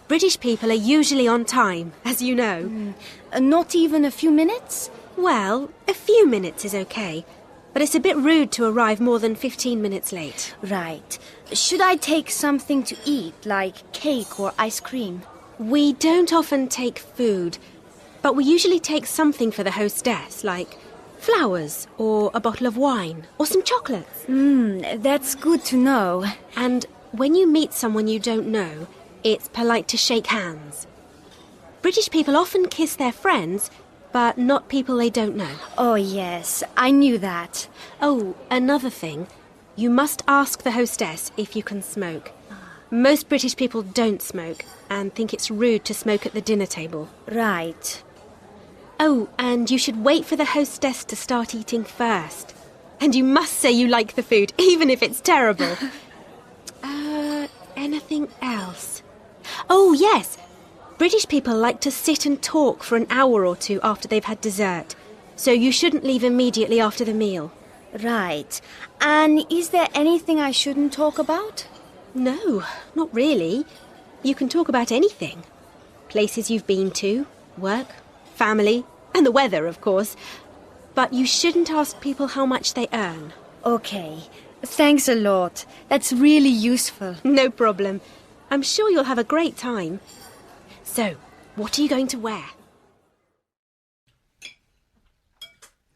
British people are usually on time, as you know. Not even a few minutes? Well, a few minutes is OK. But it's a bit rude to arrive more than 15 minutes late. Right. Should I take something to eat, like cake or ice cream? We don't often take food, but we usually take something for the hostess, like flowers or a bottle of wine or some chocolates. That's good to know. And when you meet someone you don't know, it's polite to shake hands. British people often kiss their friends, but not people they don't know. Oh, yes, I knew that. Oh, another thing. You must ask the hostess if you can smoke. Most British people don't smoke and think it's rude to smoke at the dinner table. Right. Oh, and you should wait for the hostess to start eating first. And you must say you like the food, even if it's terrible. Anything else? Oh, yes. British people like to sit and talk for an hour or two after they've had dessert. So you shouldn't leave immediately after the meal. Right. And is there anything I shouldn't talk about? No, not really. You can talk about anything. Places you've been to, work, family, and the weather, of course. But you shouldn't ask people how much they earn. OK. Thanks a lot. That's really useful. No problem. I'm sure you'll have a great time. So, what are you going to wear?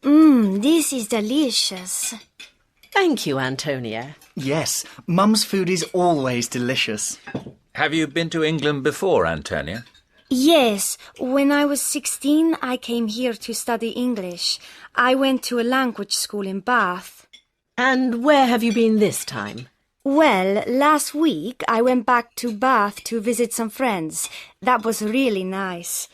This is delicious. Thank you, Antonia. Yes, Mum's food is always delicious. Have you been to England before, Antonia? Yes, when I was 16, I came here to study English. I went to a language school in Bath. And where have you been this time? Well, last week I went back to Bath to visit some friends. That was really nice.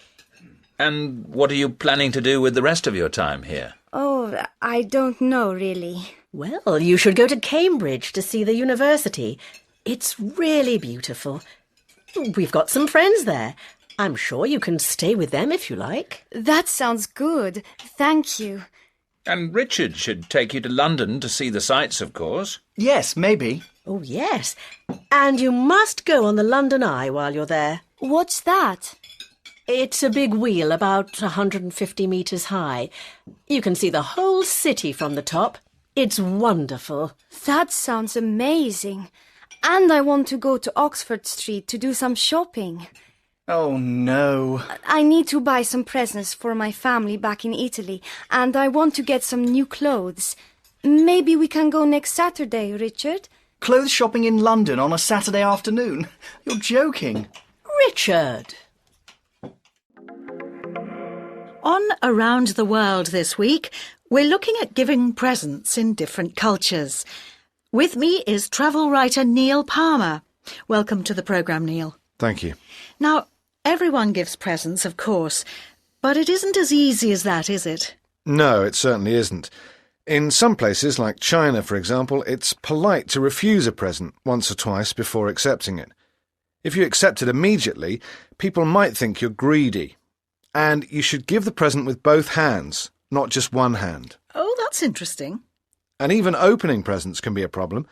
And what are you planning to do with the rest of your time here? Oh, I don't know, really. Well, you should go to Cambridge to see the university. It's really beautiful. We've got some friends there. I'm sure you can stay with them if you like. That sounds good. Thank you. And Richard should take you to London to see the sights, of course. Yes, maybe. Oh, yes. And you must go on the London Eye while you're there. What's that? It's a big wheel about 150 metres high. You can see the whole city from the top. It's wonderful. That sounds amazing. And I want to go to Oxford Street to do some shopping. Oh, no. I need to buy some presents for my family back in Italy, and I want to get some new clothes. Maybe we can go next Saturday, Richard? Clothes shopping in London on a Saturday afternoon? You're joking. Richard! On Around the World this week, we're looking at giving presents in different cultures. With me is travel writer Neil Palmer. Welcome to the programme, Neil. Thank you. Now, everyone gives presents, of course, but it isn't as easy as that, is it? No, it certainly isn't. In some places, like China, for example, it's polite to refuse a present once or twice before accepting it. If you accept it immediately, people might think you're greedy. And you should give the present with both hands, not just one hand. Oh, that's interesting. And even opening presents can be a problem.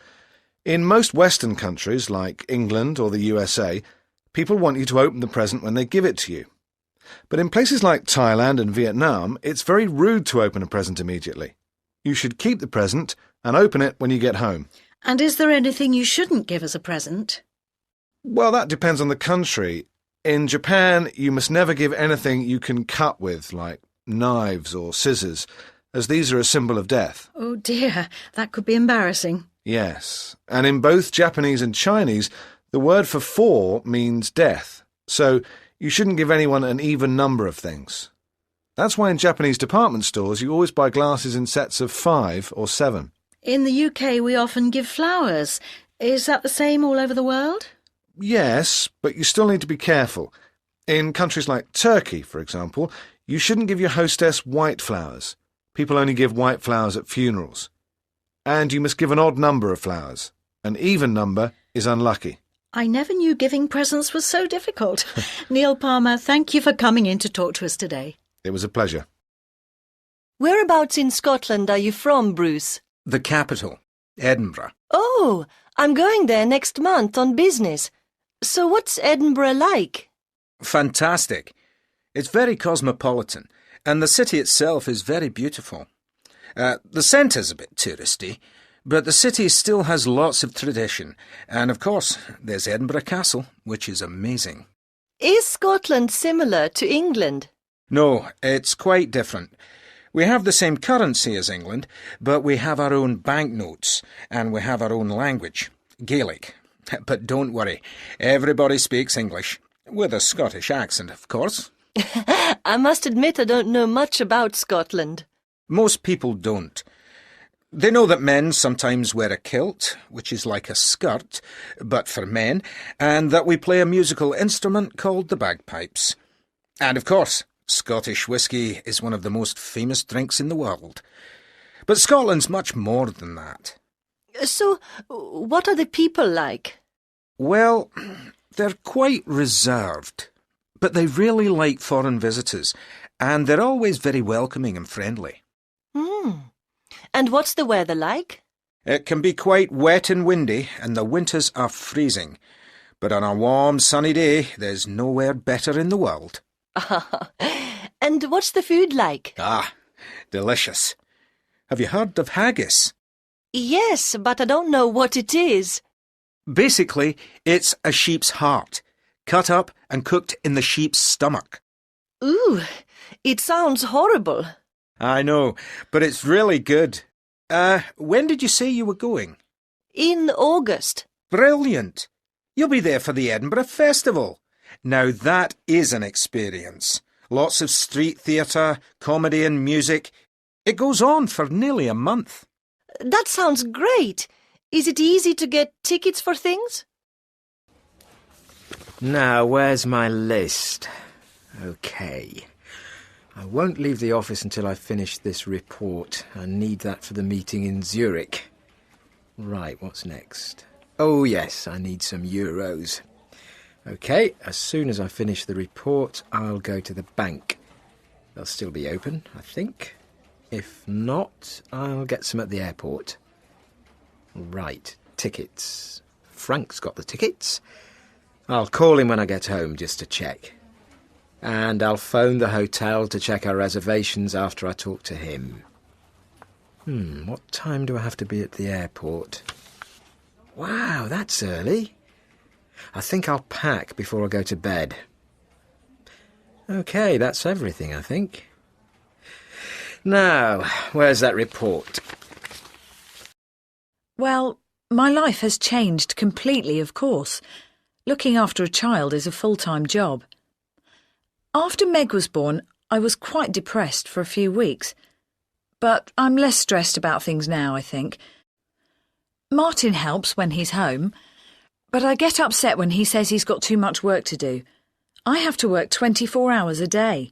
In most Western countries, like England or the USA, people want you to open the present when they give it to you. But in places like Thailand and Vietnam, it's very rude to open a present immediately. You should keep the present and open it when you get home. And is there anything you shouldn't give as a present? Well, that depends on the country. In Japan, you must never give anything you can cut with, like knives or scissors, as these are a symbol of death. Oh dear, that could be embarrassing. Yes, and in both Japanese and Chinese, the word for 4 means death, so you shouldn't give anyone an even number of things. That's why in Japanese department stores you always buy glasses in sets of 5 or 7. In the UK, we often give flowers. Is that the same all over the world? Yes, but you still need to be careful. In countries like Turkey, for example, you shouldn't give your hostess white flowers. People only give white flowers at funerals. And you must give an odd number of flowers. An even number is unlucky. I never knew giving presents was so difficult. Neil Palmer, thank you for coming in to talk to us today. It was a pleasure. Whereabouts in Scotland are you from, Bruce? The capital, Edinburgh. Oh, I'm going there next month on business. So what's Edinburgh like? Fantastic. It's very cosmopolitan, and the city itself is very beautiful. The centre's a bit touristy, but the city still has lots of tradition. And of course, there's Edinburgh Castle, which is amazing. Is Scotland similar to England? No, it's quite different. We have the same currency as England, but we have our own banknotes, and we have our own language, Gaelic. But don't worry, everybody speaks English, with a Scottish accent, of course. I must admit I don't know much about Scotland. Most people don't. They know that men sometimes wear a kilt, which is like a skirt, but for men, and that we play a musical instrument called the bagpipes. And of course, Scottish whisky is one of the most famous drinks in the world. But Scotland's much more than that. So, what are the people like? Well, they're quite reserved, but they really like foreign visitors, and they're always very welcoming and friendly. And what's the weather like? It can be quite wet and windy, and the winters are freezing. But on a warm, sunny day, there's nowhere better in the world. And what's the food like? Ah, delicious. Have you heard of haggis? Yes, but I don't know what it is. Basically, it's a sheep's heart, cut up and cooked in the sheep's stomach. Ooh, it sounds horrible. I know, but it's really good. When did you say you were going? In August. Brilliant. You'll be there for the Edinburgh Festival. Now that is an experience. Lots of street theatre, comedy and music. It goes on for nearly a month. That sounds great. Is it easy to get tickets for things? Now, where's my list? OK. I won't leave the office until I finish this report. I need that for the meeting in Zurich. Right, what's next? Oh, yes, I need some euros. OK, as soon as I finish the report, I'll go to the bank. They'll still be open, I think. If not, I'll get some at the airport. Right, tickets. Frank's got the tickets. I'll call him when I get home just to check. And I'll phone the hotel to check our reservations after I talk to him. What time do I have to be at the airport? Wow, that's early. I think I'll pack before I go to bed. OK, that's everything, I think. Now, where's that report? Well, my life has changed completely, of course. Looking after a child is a full-time job. After Meg was born, I was quite depressed for a few weeks. But I'm less stressed about things now, I think. Martin helps when he's home, but I get upset when he says he's got too much work to do. I have to work 24 hours a day.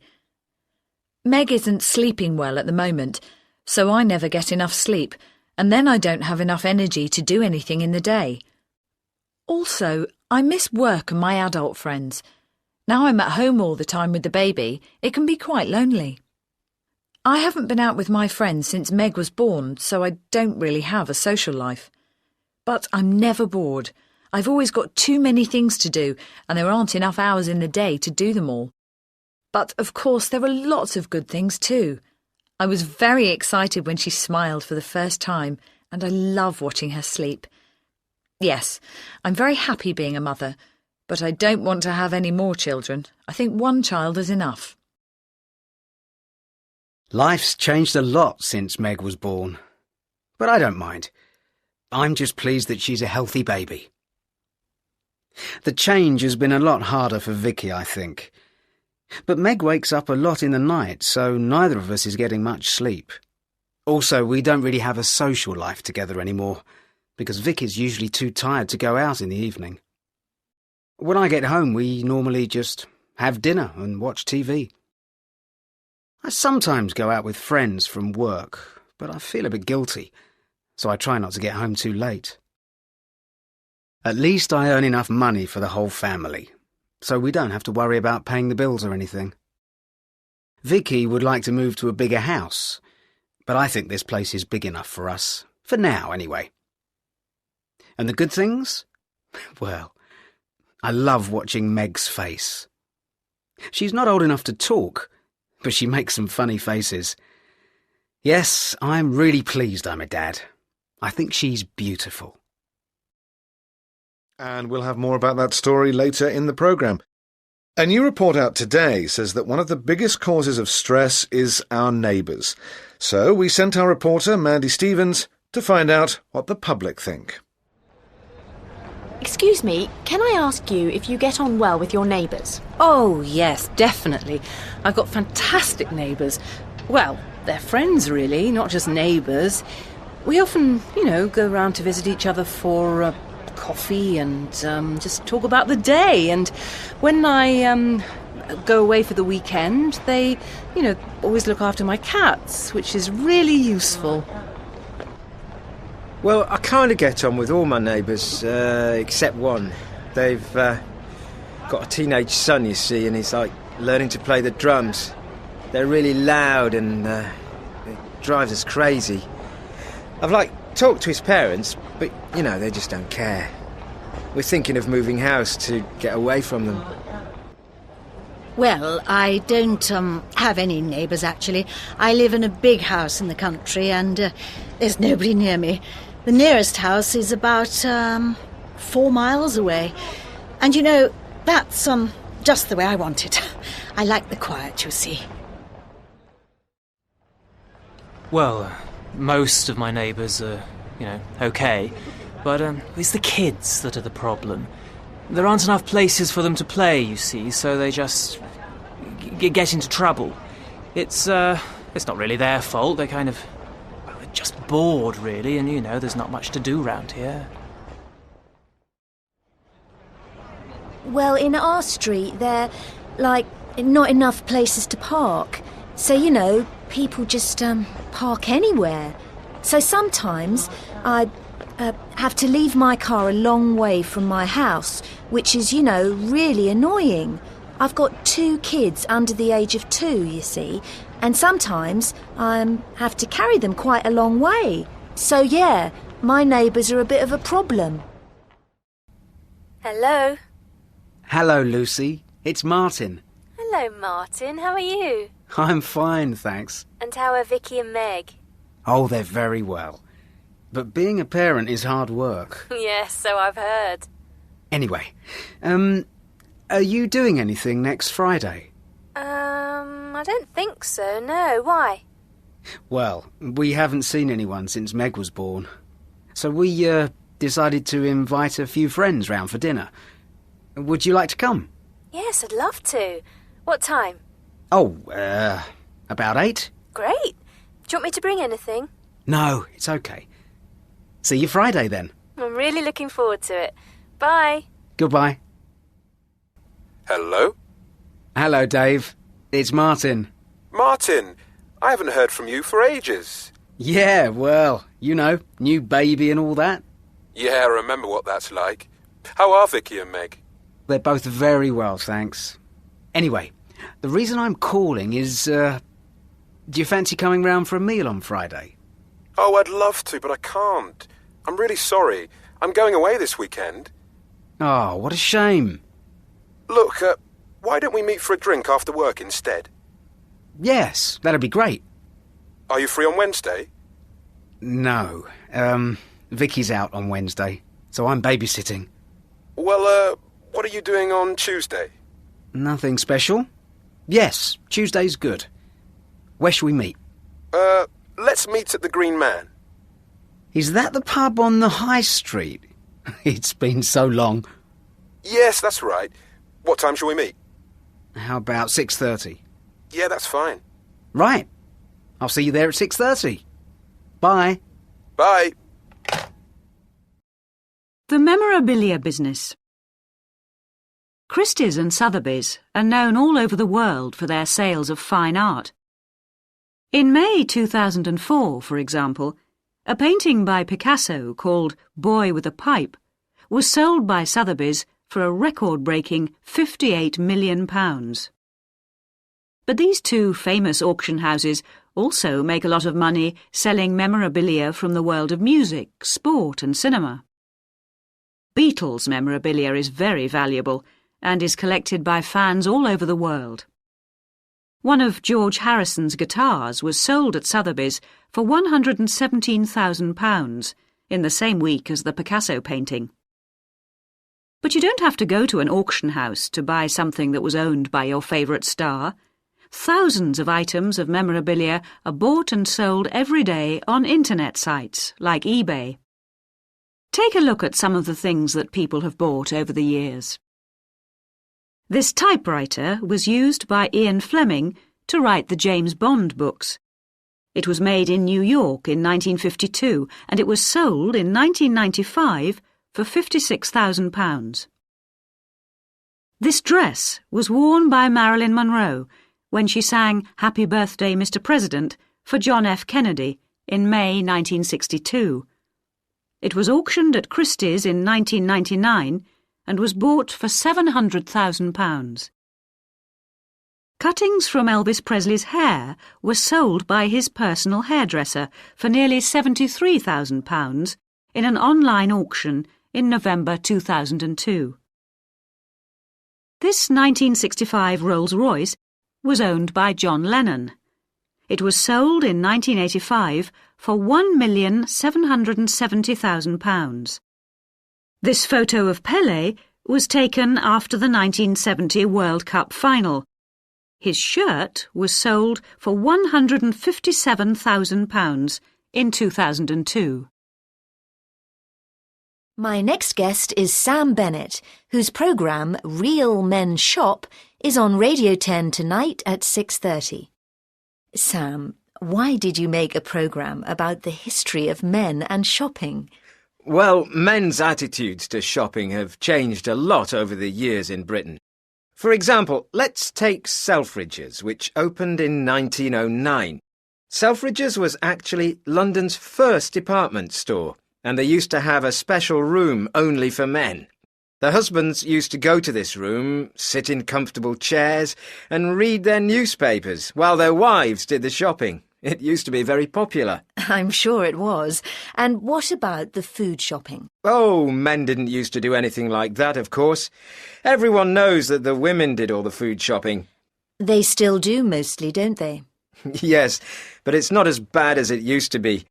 Meg isn't sleeping well at the moment, so I never get enough sleep, and then I don't have enough energy to do anything in the day. Also, I miss work and my adult friends. Now I'm at home all the time with the baby, it can be quite lonely. I haven't been out with my friends since Meg was born, so I don't really have a social life. But I'm never bored. I've always got too many things to do, and there aren't enough hours in the day to do them all. But, of course, there are lots of good things too. I was very excited when she smiled for the first time, and I love watching her sleep. Yes, I'm very happy being a mother, but I don't want to have any more children. I think one child is enough. Life's changed a lot since Meg was born. But I don't mind. I'm just pleased that she's a healthy baby. The change has been a lot harder for Vicky, I think. But Meg wakes up a lot in the night, so neither of us is getting much sleep. Also, we don't really have a social life together anymore, because Vicky's usually too tired to go out in the evening. When I get home, we normally just have dinner and watch TV. I sometimes go out with friends from work, but I feel a bit guilty, so I try not to get home too late. At least I earn enough money for the whole family, so we don't have to worry about paying the bills or anything. Vicky would like to move to a bigger house, But I think this place is big enough for us. For now, anyway. And the good things? Well, I love watching Meg's face. She's not old enough to talk, but she makes some funny faces. Yes, I'm really pleased I'm a dad. I think she's beautiful. And we'll have more about that story later in the programme. A new report out today says that one of the biggest causes of stress is our neighbours. So we sent our reporter, Mandy Stevens, to find out what the public think. Excuse me, can I ask you if you get on well with your neighbours? Oh, yes, definitely. I've got fantastic neighbours. Well, they're friends, really, not just neighbours. We often, go round to visit each other for coffee and just talk about the day. And when I go away for the weekend, they, always look after my cats, which is really useful. Well, I kind of get on with all my neighbours, except one. They've got a teenage son, you see, and he's like learning to play the drums. They're really loud and it drives us crazy. I've talked to his parents, but, they just don't care. We're thinking of moving house to get away from them. Well, I don't have any neighbours, actually. I live in a big house in the country and there's nobody near me. The nearest house is about 4 miles away. And, that's just the way I want it. I like the quiet, you see. Well, most of my neighbours are, okay. But it's the kids that are the problem. There aren't enough places for them to play, you see, so they just get into trouble. It's not really their fault. They're kind of they're just bored, really, and there's not much to do round here. Well, in our street, there not enough places to park. So, people just park anywhere. So sometimes I have to leave my car a long way from my house, which is, really annoying. I've got 2 kids under the age of 2, you see, and sometimes I have to carry them quite a long way. So, yeah, my neighbours are a bit of a problem. Hello. Hello, Lucy. It's Martin. Hello, Martin. How are you? I'm fine, thanks. And how are Vicky and Meg? Oh, they're very well. But being a parent is hard work. Yes, so I've heard. Anyway, are you doing anything next Friday? I don't think so, no. Why? Well, we haven't seen anyone since Meg was born. So we, decided to invite a few friends round for dinner. Would you like to come? Yes, I'd love to. What time? Oh, about 8? Great. Do you want me to bring anything? No, it's okay. See you Friday, then. I'm really looking forward to it. Bye. Goodbye. Hello? Hello, Dave. It's Martin. Martin, I haven't heard from you for ages. Yeah, well, new baby and all that. Yeah, I remember what that's like. How are Vicky and Meg? They're both very well, thanks. Anyway, the reason I'm calling is, do you fancy coming round for a meal on Friday? Oh, I'd love to, but I can't. I'm really sorry. I'm going away this weekend. Oh, what a shame. Look, why don't we meet for a drink after work instead? Yes, that'd be great. Are you free on Wednesday? No, Vicky's out on Wednesday, so I'm babysitting. Well, what are you doing on Tuesday? Nothing special. Yes, Tuesday's good. Where shall we meet? Let's meet at the Green Man. Is that the pub on the High Street? It's been so long. Yes, that's right. What time shall we meet? How about 6:30? Yeah, that's fine. Right. I'll see you there at 6:30. Bye. Bye. The memorabilia business. Christie's and Sotheby's are known all over the world for their sales of fine art. In May 2004, for example, a painting by Picasso called Boy with a Pipe was sold by Sotheby's for a record-breaking £58 million. But these two famous auction houses also make a lot of money selling memorabilia from the world of music, sport and cinema. Beatles memorabilia is very valuable and is collected by fans all over the world. One of George Harrison's guitars was sold at Sotheby's for £117,000 in the same week as the Picasso painting. But you don't have to go to an auction house to buy something that was owned by your favourite star. Thousands of items of memorabilia are bought and sold every day on internet sites like eBay. Take a look at some of the things that people have bought over the years. This typewriter was used by Ian Fleming to write the James Bond books. It was made in New York in 1952 and it was sold in 1995 for £56,000. This dress was worn by Marilyn Monroe when she sang Happy Birthday, Mr. President for John F. Kennedy in May 1962. It was auctioned at Christie's in 1999 and was bought for £700,000. Cuttings from Elvis Presley's hair were sold by his personal hairdresser for nearly £73,000 in an online auction in November 2002. This 1965 Rolls-Royce was owned by John Lennon. It was sold in 1985 for £1,770,000. This photo of Pelé was taken after the 1970 World Cup final. His shirt was sold for £157,000 in 2002. My next guest is Sam Bennett, whose programme Real Men Shop is on Radio 10 tonight at 6:30. Sam, why did you make a programme about the history of men and shopping? Well, men's attitudes to shopping have changed a lot over the years in Britain. For example, let's take Selfridges, which opened in 1909. Selfridges was actually London's first department store, and they used to have a special room only for men. The husbands used to go to this room, sit in comfortable chairs, and read their newspapers while their wives did the shopping. It used to be very popular. I'm sure it was. And what about the food shopping? Oh, men didn't used to do anything like that, of course. Everyone knows that the women did all the food shopping. They still do mostly, don't they? Yes, but it's not as bad as it used to be.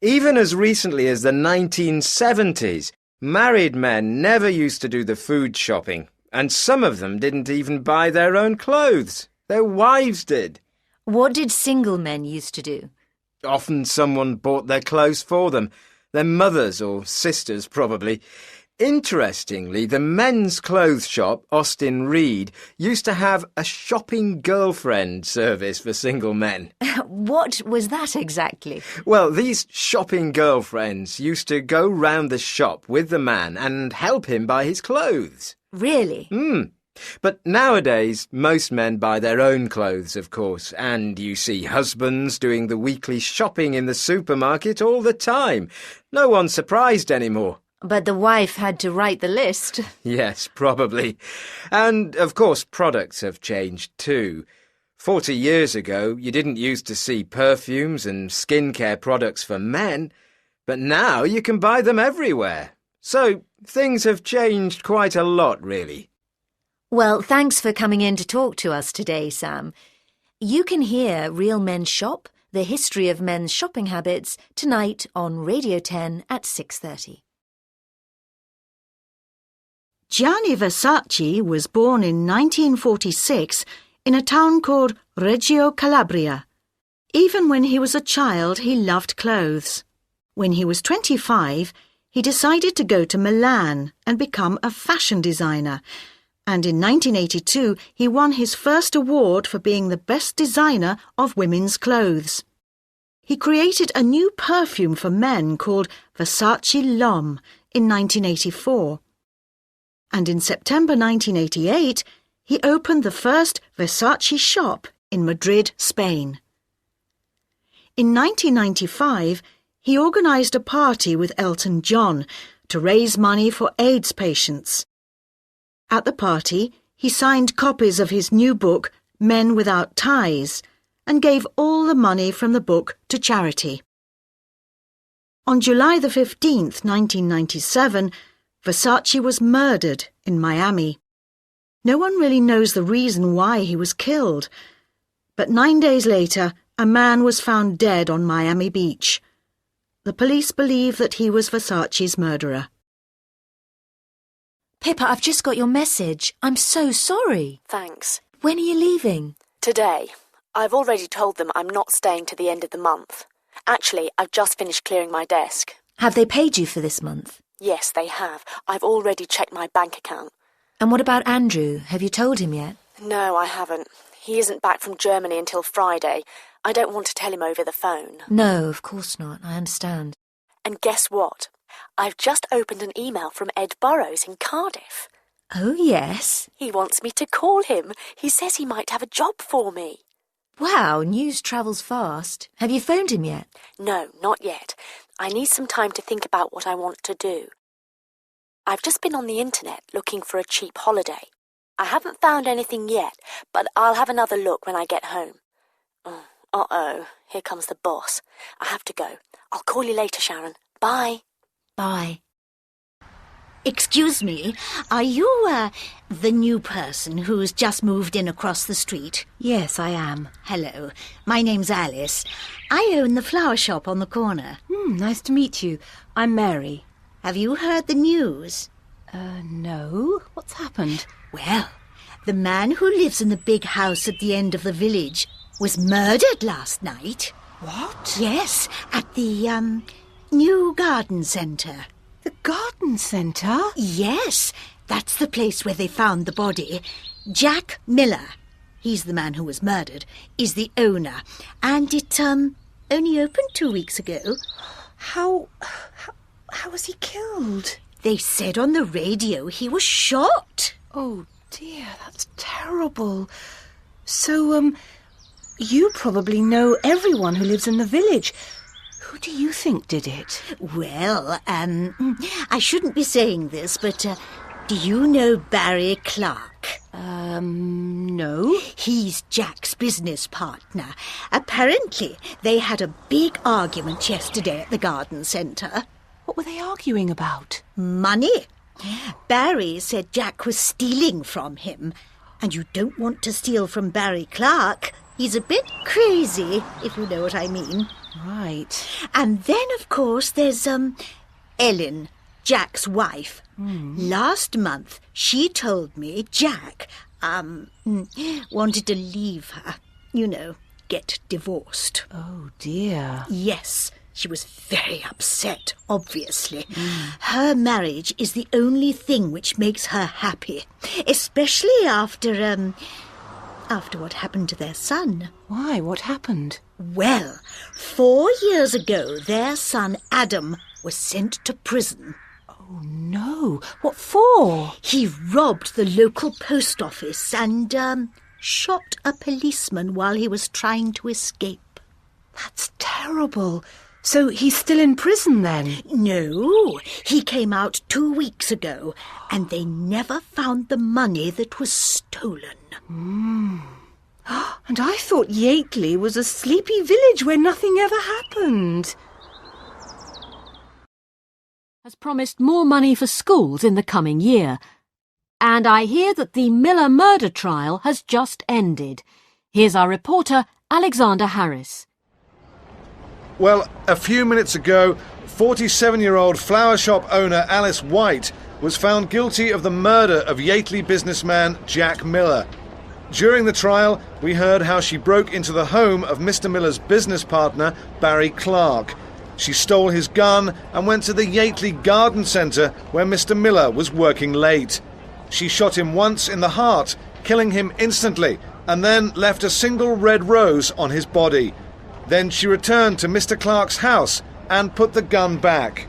Even as recently as the 1970s, married men never used to do the food shopping, and some of them didn't even buy their own clothes. Their wives did. What did single men used to do? Often someone bought their clothes for them, their mothers or sisters probably. Interestingly, the men's clothes shop, Austin Reed, used to have a shopping girlfriend service for single men. What was that exactly? Well, these shopping girlfriends used to go round the shop with the man and help him buy his clothes. Really? But nowadays, most men buy their own clothes, of course, and you see husbands doing the weekly shopping in the supermarket all the time. No one's surprised anymore. But the wife had to write the list. Yes, probably. And, of course, products have changed too. 40 years ago, you didn't used to see perfumes and skincare products for men, but now you can buy them everywhere. So, things have changed quite a lot, really. Well, thanks for coming in to talk to us today, Sam. You can hear Real Men Shop, the history of men's shopping habits, tonight on Radio 10 at 6:30. Gianni Versace was born in 1946 in a town called Reggio Calabria. Even when he was a child, he loved clothes. When he was 25, he decided to go to Milan and become a fashion designer. And in 1982, he won his first award for being the best designer of women's clothes. He created a new perfume for men called Versace L'Homme in 1984. And in September 1988, he opened the first Versace shop in Madrid, Spain. In 1995, he organised a party with Elton John to raise money for AIDS patients. At the party, he signed copies of his new book, Men Without Ties, and gave all the money from the book to charity. On July the 15th, 1997, Versace was murdered in Miami. No one really knows the reason why he was killed. But 9 days later, a man was found dead on Miami Beach. The police believe that he was Versace's murderer. Pippa, I've just got your message. I'm so sorry. Thanks. When are you leaving? Today. I've already told them I'm not staying to the end of the month. Actually, I've just finished clearing my desk. Have they paid you for this month? Yes, they have. I've already checked my bank account. And what about Andrew? Have you told him yet? No, I haven't. He isn't back from Germany until Friday. I don't want to tell him over the phone. No, of course not. I understand. And guess what? I've just opened an email from Ed Burrows in Cardiff. Oh, yes? He wants me to call him. He says he might have a job for me. Wow, news travels fast. Have you phoned him yet? No, not yet. I need some time to think about what I want to do. I've just been on the internet looking for a cheap holiday. I haven't found anything yet, but I'll have another look when I get home. Uh-oh, here comes the boss. I have to go. I'll call you later, Sharon. Bye. Bye. Excuse me, are you, the new person who's just moved in across the street? Yes, I am. Hello, my name's Alice. I own the flower shop on the corner. Nice to meet you. I'm Mary. Have you heard the news? No. What's happened? Well, the man who lives in the big house at the end of the village was murdered last night. What? Yes, at the, new garden centre. The garden centre? Yes, that's the place where they found the body. Jack Miller, he's the man who was murdered, is the owner. And it, only opened 2 weeks ago. How was he killed? They said on the radio he was shot. Oh, dear, that's terrible. So, you probably know everyone who lives in the village. Who do you think did it? Well, I shouldn't be saying this, but, do you know Barry Clark? No. He's Jack's business partner. Apparently, they had a big argument yesterday at the garden centre. What were they arguing about? Money. Barry said Jack was stealing from him. And you don't want to steal from Barry Clark. He's a bit crazy, if you know what I mean. Right. And then, of course, there's, Ellen, Jack's wife. Last month, she told me Jack, wanted to leave her. You know, get divorced. Oh, dear. Yes. She was very upset, obviously. Her marriage is the only thing which makes her happy, especially after what happened to their son. Why? What happened? Well, 4 years ago, their son Adam was sent to prison. Oh, no. What for? He robbed the local post office and, shot a policeman while he was trying to escape. That's terrible. So he's still in prison then? No, he came out 2 weeks ago, and they never found the money that was stolen. And I thought Yateley was a sleepy village where nothing ever happened. Has promised more money for schools in the coming year. And I hear that the Miller murder trial has just ended. Here's our reporter, Alexander Harris. Well, a few minutes ago, 47-year-old flower shop owner Alice White was found guilty of the murder of Yateley businessman Jack Miller. During the trial, we heard how she broke into the home of Mr. Miller's business partner, Barry Clark. She stole his gun and went to the Yateley Garden Centre where Mr. Miller was working late. She shot him once in the heart, killing him instantly, and then left a single red rose on his body. Then she returned to Mr. Clark's house and put the gun back.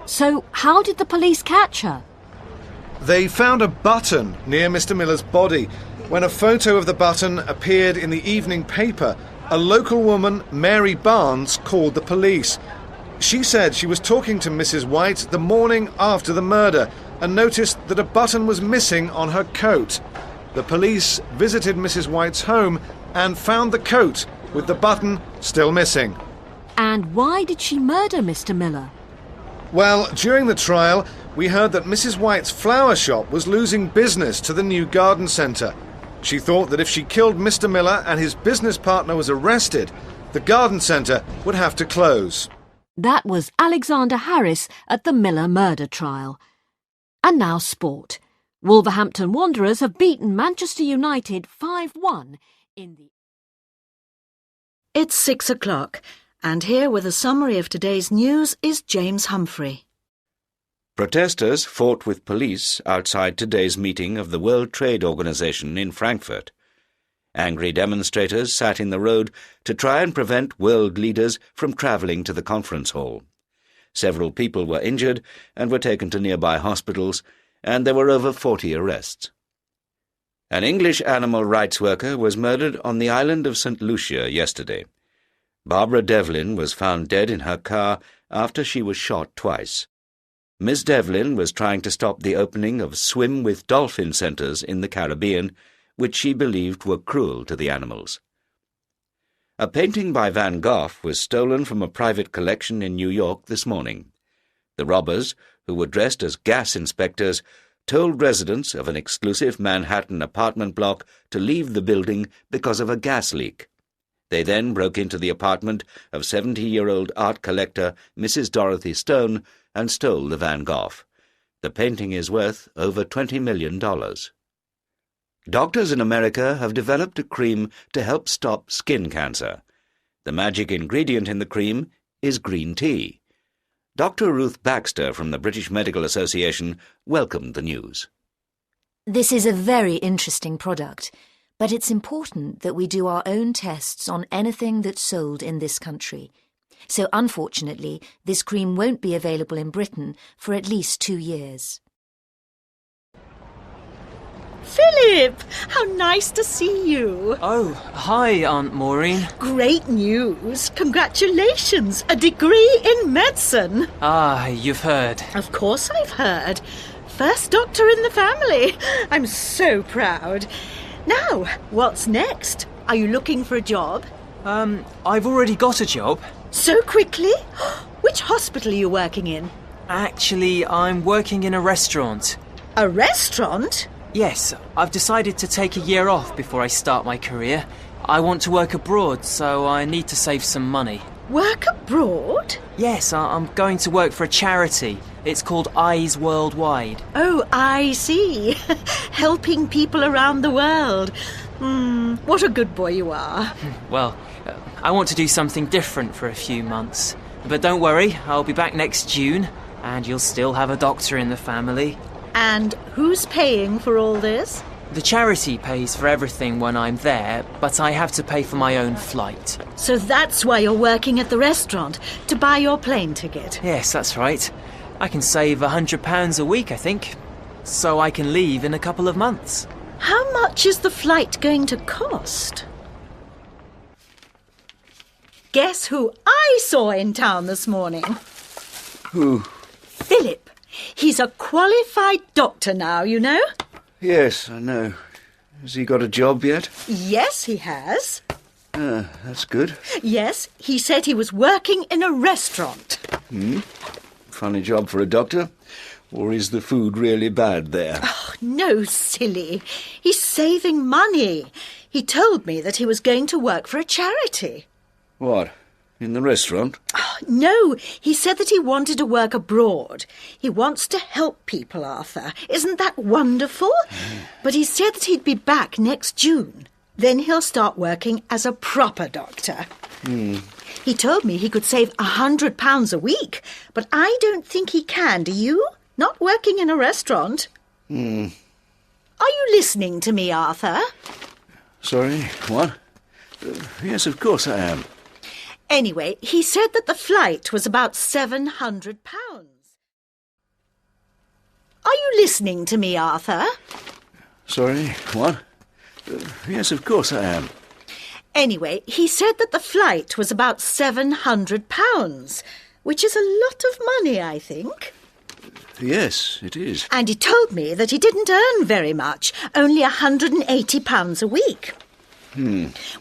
So how did the police catch her? They found a button near Mr. Miller's body. When a photo of the button appeared in the evening paper, a local woman, Mary Barnes, called the police. She said she was talking to Mrs. White the morning after the murder and noticed that a button was missing on her coat. The police visited Mrs. White's home and found the coat, with the button still missing. And why did she murder Mr. Miller? Well, during the trial, we heard that Mrs. White's flower shop was losing business to the new garden centre. She thought that if she killed Mr. Miller and his business partner was arrested, the garden centre would have to close. That was Alexander Harris at the Miller murder trial. And now sport. Wolverhampton Wanderers have beaten Manchester United 5-1 in the... It's 6 o'clock, and here with a summary of today's news is James Humphrey. Protesters fought with police outside today's meeting of the World Trade Organization in Frankfurt. Angry demonstrators sat in the road to try and prevent world leaders from travelling to the conference hall. Several people were injured and were taken to nearby hospitals, and there were over 40 arrests. An English animal rights worker was murdered on the island of St. Lucia yesterday. Barbara Devlin was found dead in her car after she was shot twice. Miss Devlin was trying to stop the opening of swim with dolphin centres in the Caribbean, which she believed were cruel to the animals. A painting by Van Gogh was stolen from a private collection in New York this morning. The robbers, who were dressed as gas inspectors, told residents of an exclusive Manhattan apartment block to leave the building because of a gas leak. They then broke into the apartment of 70-year-old art collector Mrs. Dorothy Stone and stole the Van Gogh. The painting is worth over $20 million. Doctors in America have developed a cream to help stop skin cancer. The magic ingredient in the cream is green tea. Dr. Ruth Baxter from the British Medical Association welcomed the news. This is a very interesting product, but it's important that we do our own tests on anything that's sold in this country. So unfortunately, this cream won't be available in Britain for at least 2 years. Philip, how nice to see you. Oh, hi, Aunt Maureen. Great news. Congratulations. A degree in medicine. Ah, you've heard. Of course I've heard. First doctor in the family. I'm so proud. Now, what's next? Are you looking for a job? I've already got a job. So quickly? Which hospital are you working in? Actually, I'm working in a restaurant. A restaurant? Yes, I've decided to take a year off before I start my career. I want to work abroad, so I need to save some money. Work abroad? Yes, I'm going to work for a charity. It's called Eyes Worldwide. Oh, I see. Helping people around the world. What a good boy you are. Well, I want to do something different for a few months. But don't worry, I'll be back next June, and you'll still have a doctor in the family. And who's paying for all this? The charity pays for everything when I'm there, but I have to pay for my own flight. So that's why you're working at the restaurant, to buy your plane ticket? Yes, that's right. I can save £100 a week, I think. So I can leave in a couple of months. How much is the flight going to cost? Guess who I saw in town this morning? Who? Philip. He's a qualified doctor now, you know. Yes, I know. Has he got a job yet? Yes, he has. That's good. Yes, he said he was working in a restaurant. Funny job for a doctor. Or is the food really bad there? Oh, no, silly. He's saving money. He told me that he was going to work for a charity. What? In the restaurant? Oh, no, he said that he wanted to work abroad. He wants to help people, Arthur. Isn't that wonderful? But he said that he'd be back next June. Then he'll start working as a proper doctor. He told me he could save £100 a week, but I don't think he can, do you? Not working in a restaurant. Are you listening to me, Arthur? Sorry, what? Yes, of course I am. Anyway, he said that the flight was about £700. Are you listening to me, Arthur? Sorry, what? Yes, of course I am. Anyway, he said that the flight was about £700, which is a lot of money, I think. Yes, it is. And he told me that he didn't earn very much, only £180 a week.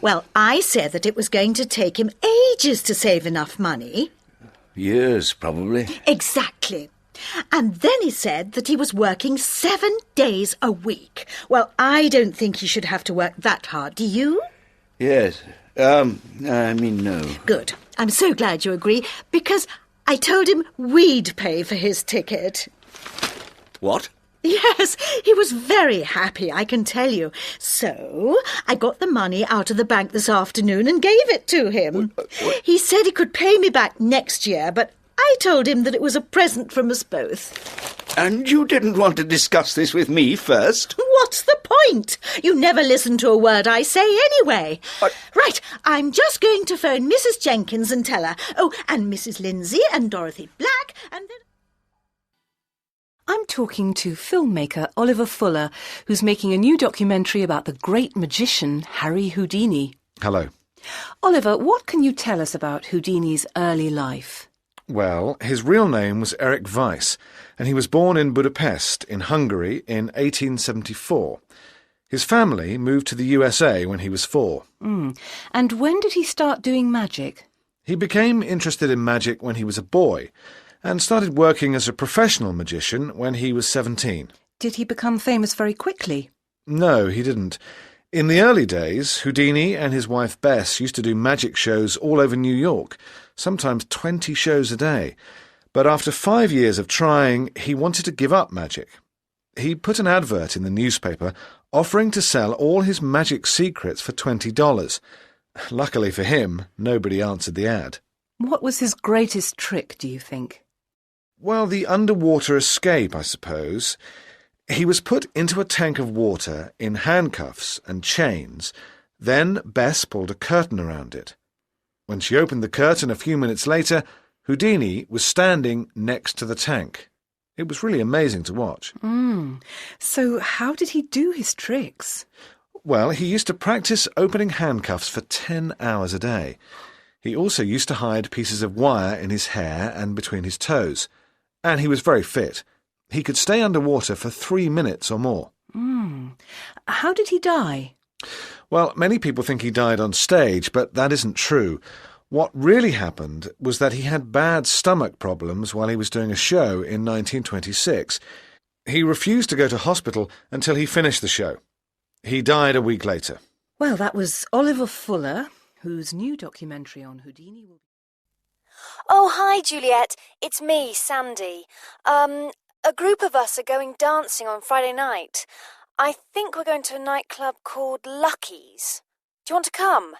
Well, I said that it was going to take him ages to save enough money. Years, probably. Exactly. And then he said that he was working 7 days a week. Well, I don't think he should have to work that hard, do you? Yes. No. Good. I'm so glad you agree, because I told him we'd pay for his ticket. What? Yes, he was very happy, I can tell you. So I got the money out of the bank this afternoon and gave it to him. He said he could pay me back next year, but I told him that it was a present from us both. And you didn't want to discuss this with me first? What's the point? You never listen to a word I say anyway. Right, I'm just going to phone Mrs. Jenkins and tell her. Oh, and Mrs. Lindsay and Dorothy Black, and then... I'm talking to filmmaker Oliver Fuller, who's making a new documentary about the great magician Harry Houdini. Hello. Oliver, what can you tell us about Houdini's early life? Well, his real name was Eric Weiss, and he was born in Budapest, in Hungary, in 1874. His family moved to the USA when he was 4. And when did he start doing magic? He became interested in magic when he was a boy, and started working as a professional magician when he was 17. Did he become famous very quickly? No, he didn't. In the early days, Houdini and his wife Bess used to do magic shows all over New York, sometimes 20 shows a day. But after 5 years of trying, he wanted to give up magic. He put an advert in the newspaper offering to sell all his magic secrets for $20. Luckily for him, nobody answered the ad. What was his greatest trick, do you think? Well, the underwater escape, I suppose. He was put into a tank of water in handcuffs and chains. Then Bess pulled a curtain around it. When she opened the curtain a few minutes later, Houdini was standing next to the tank. It was really amazing to watch. So how did he do his tricks? Well, he used to practice opening handcuffs for 10 hours a day. He also used to hide pieces of wire in his hair and between his toes. And he was very fit. He could stay underwater for 3 minutes or more. How did he die? Well, many people think he died on stage, but that isn't true. What really happened was that he had bad stomach problems while he was doing a show in 1926. He refused to go to hospital until he finished the show. He died a week later. Well, that was Oliver Fuller, whose new documentary on Houdini will... Oh, hi, Juliet. It's me, Sandy. A group of us are going dancing on Friday night. I think we're going to a nightclub called Lucky's. Do you want to come?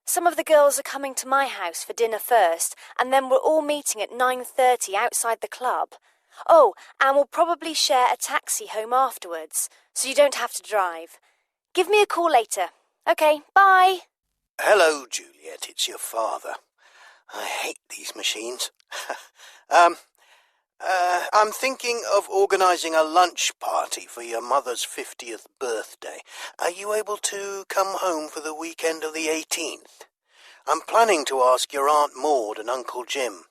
Some of the girls are coming to my house for dinner first, and then we're all meeting at 9:30 outside the club. Oh, and we'll probably share a taxi home afterwards, so you don't have to drive. Give me a call later. OK, bye. Hello, Juliet. It's your father. I hate these machines. I'm thinking of organising a lunch party for your mother's 50th birthday. Are you able to come home for the weekend of the 18th? I'm planning to ask your Aunt Maud and Uncle Jim,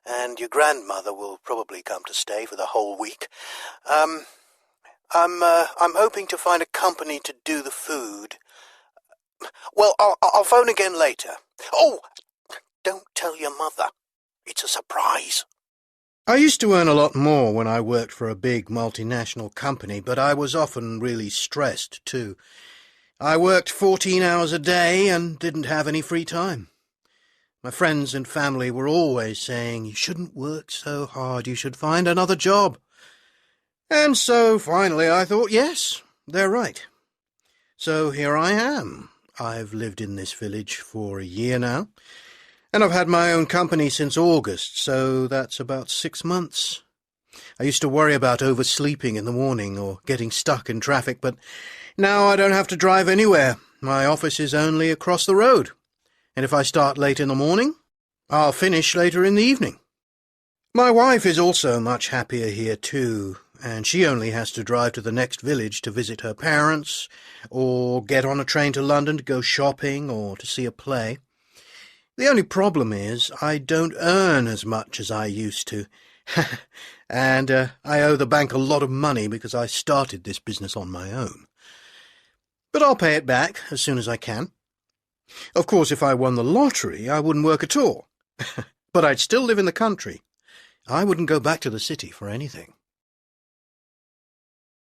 and your grandmother will probably come to stay for the whole week. I'm hoping to find a company to do the food. Well, I'll phone again later. Oh, don't tell your mother. It's a surprise. I used to earn a lot more when I worked for a big multinational company, but I was often really stressed too. I worked 14 hours a day and didn't have any free time. My friends and family were always saying, "You shouldn't work so hard, you should find another job." And so finally I thought, yes, they're right. So here I am. I've lived in this village for a year now, and I've had my own company since August, so that's about 6 months. I used to worry about oversleeping in the morning or getting stuck in traffic, but now I don't have to drive anywhere. My office is only across the road, and if I start late in the morning, I'll finish later in the evening. My wife is also much happier here too, and she only has to drive to the next village to visit her parents, or get on a train to London to go shopping or to see a play. The only problem is I don't earn as much as I used to. And I owe the bank a lot of money because I started this business on my own. But I'll pay it back as soon as I can. Of course, if I won the lottery, I wouldn't work at all. But I'd still live in the country. I wouldn't go back to the city for anything.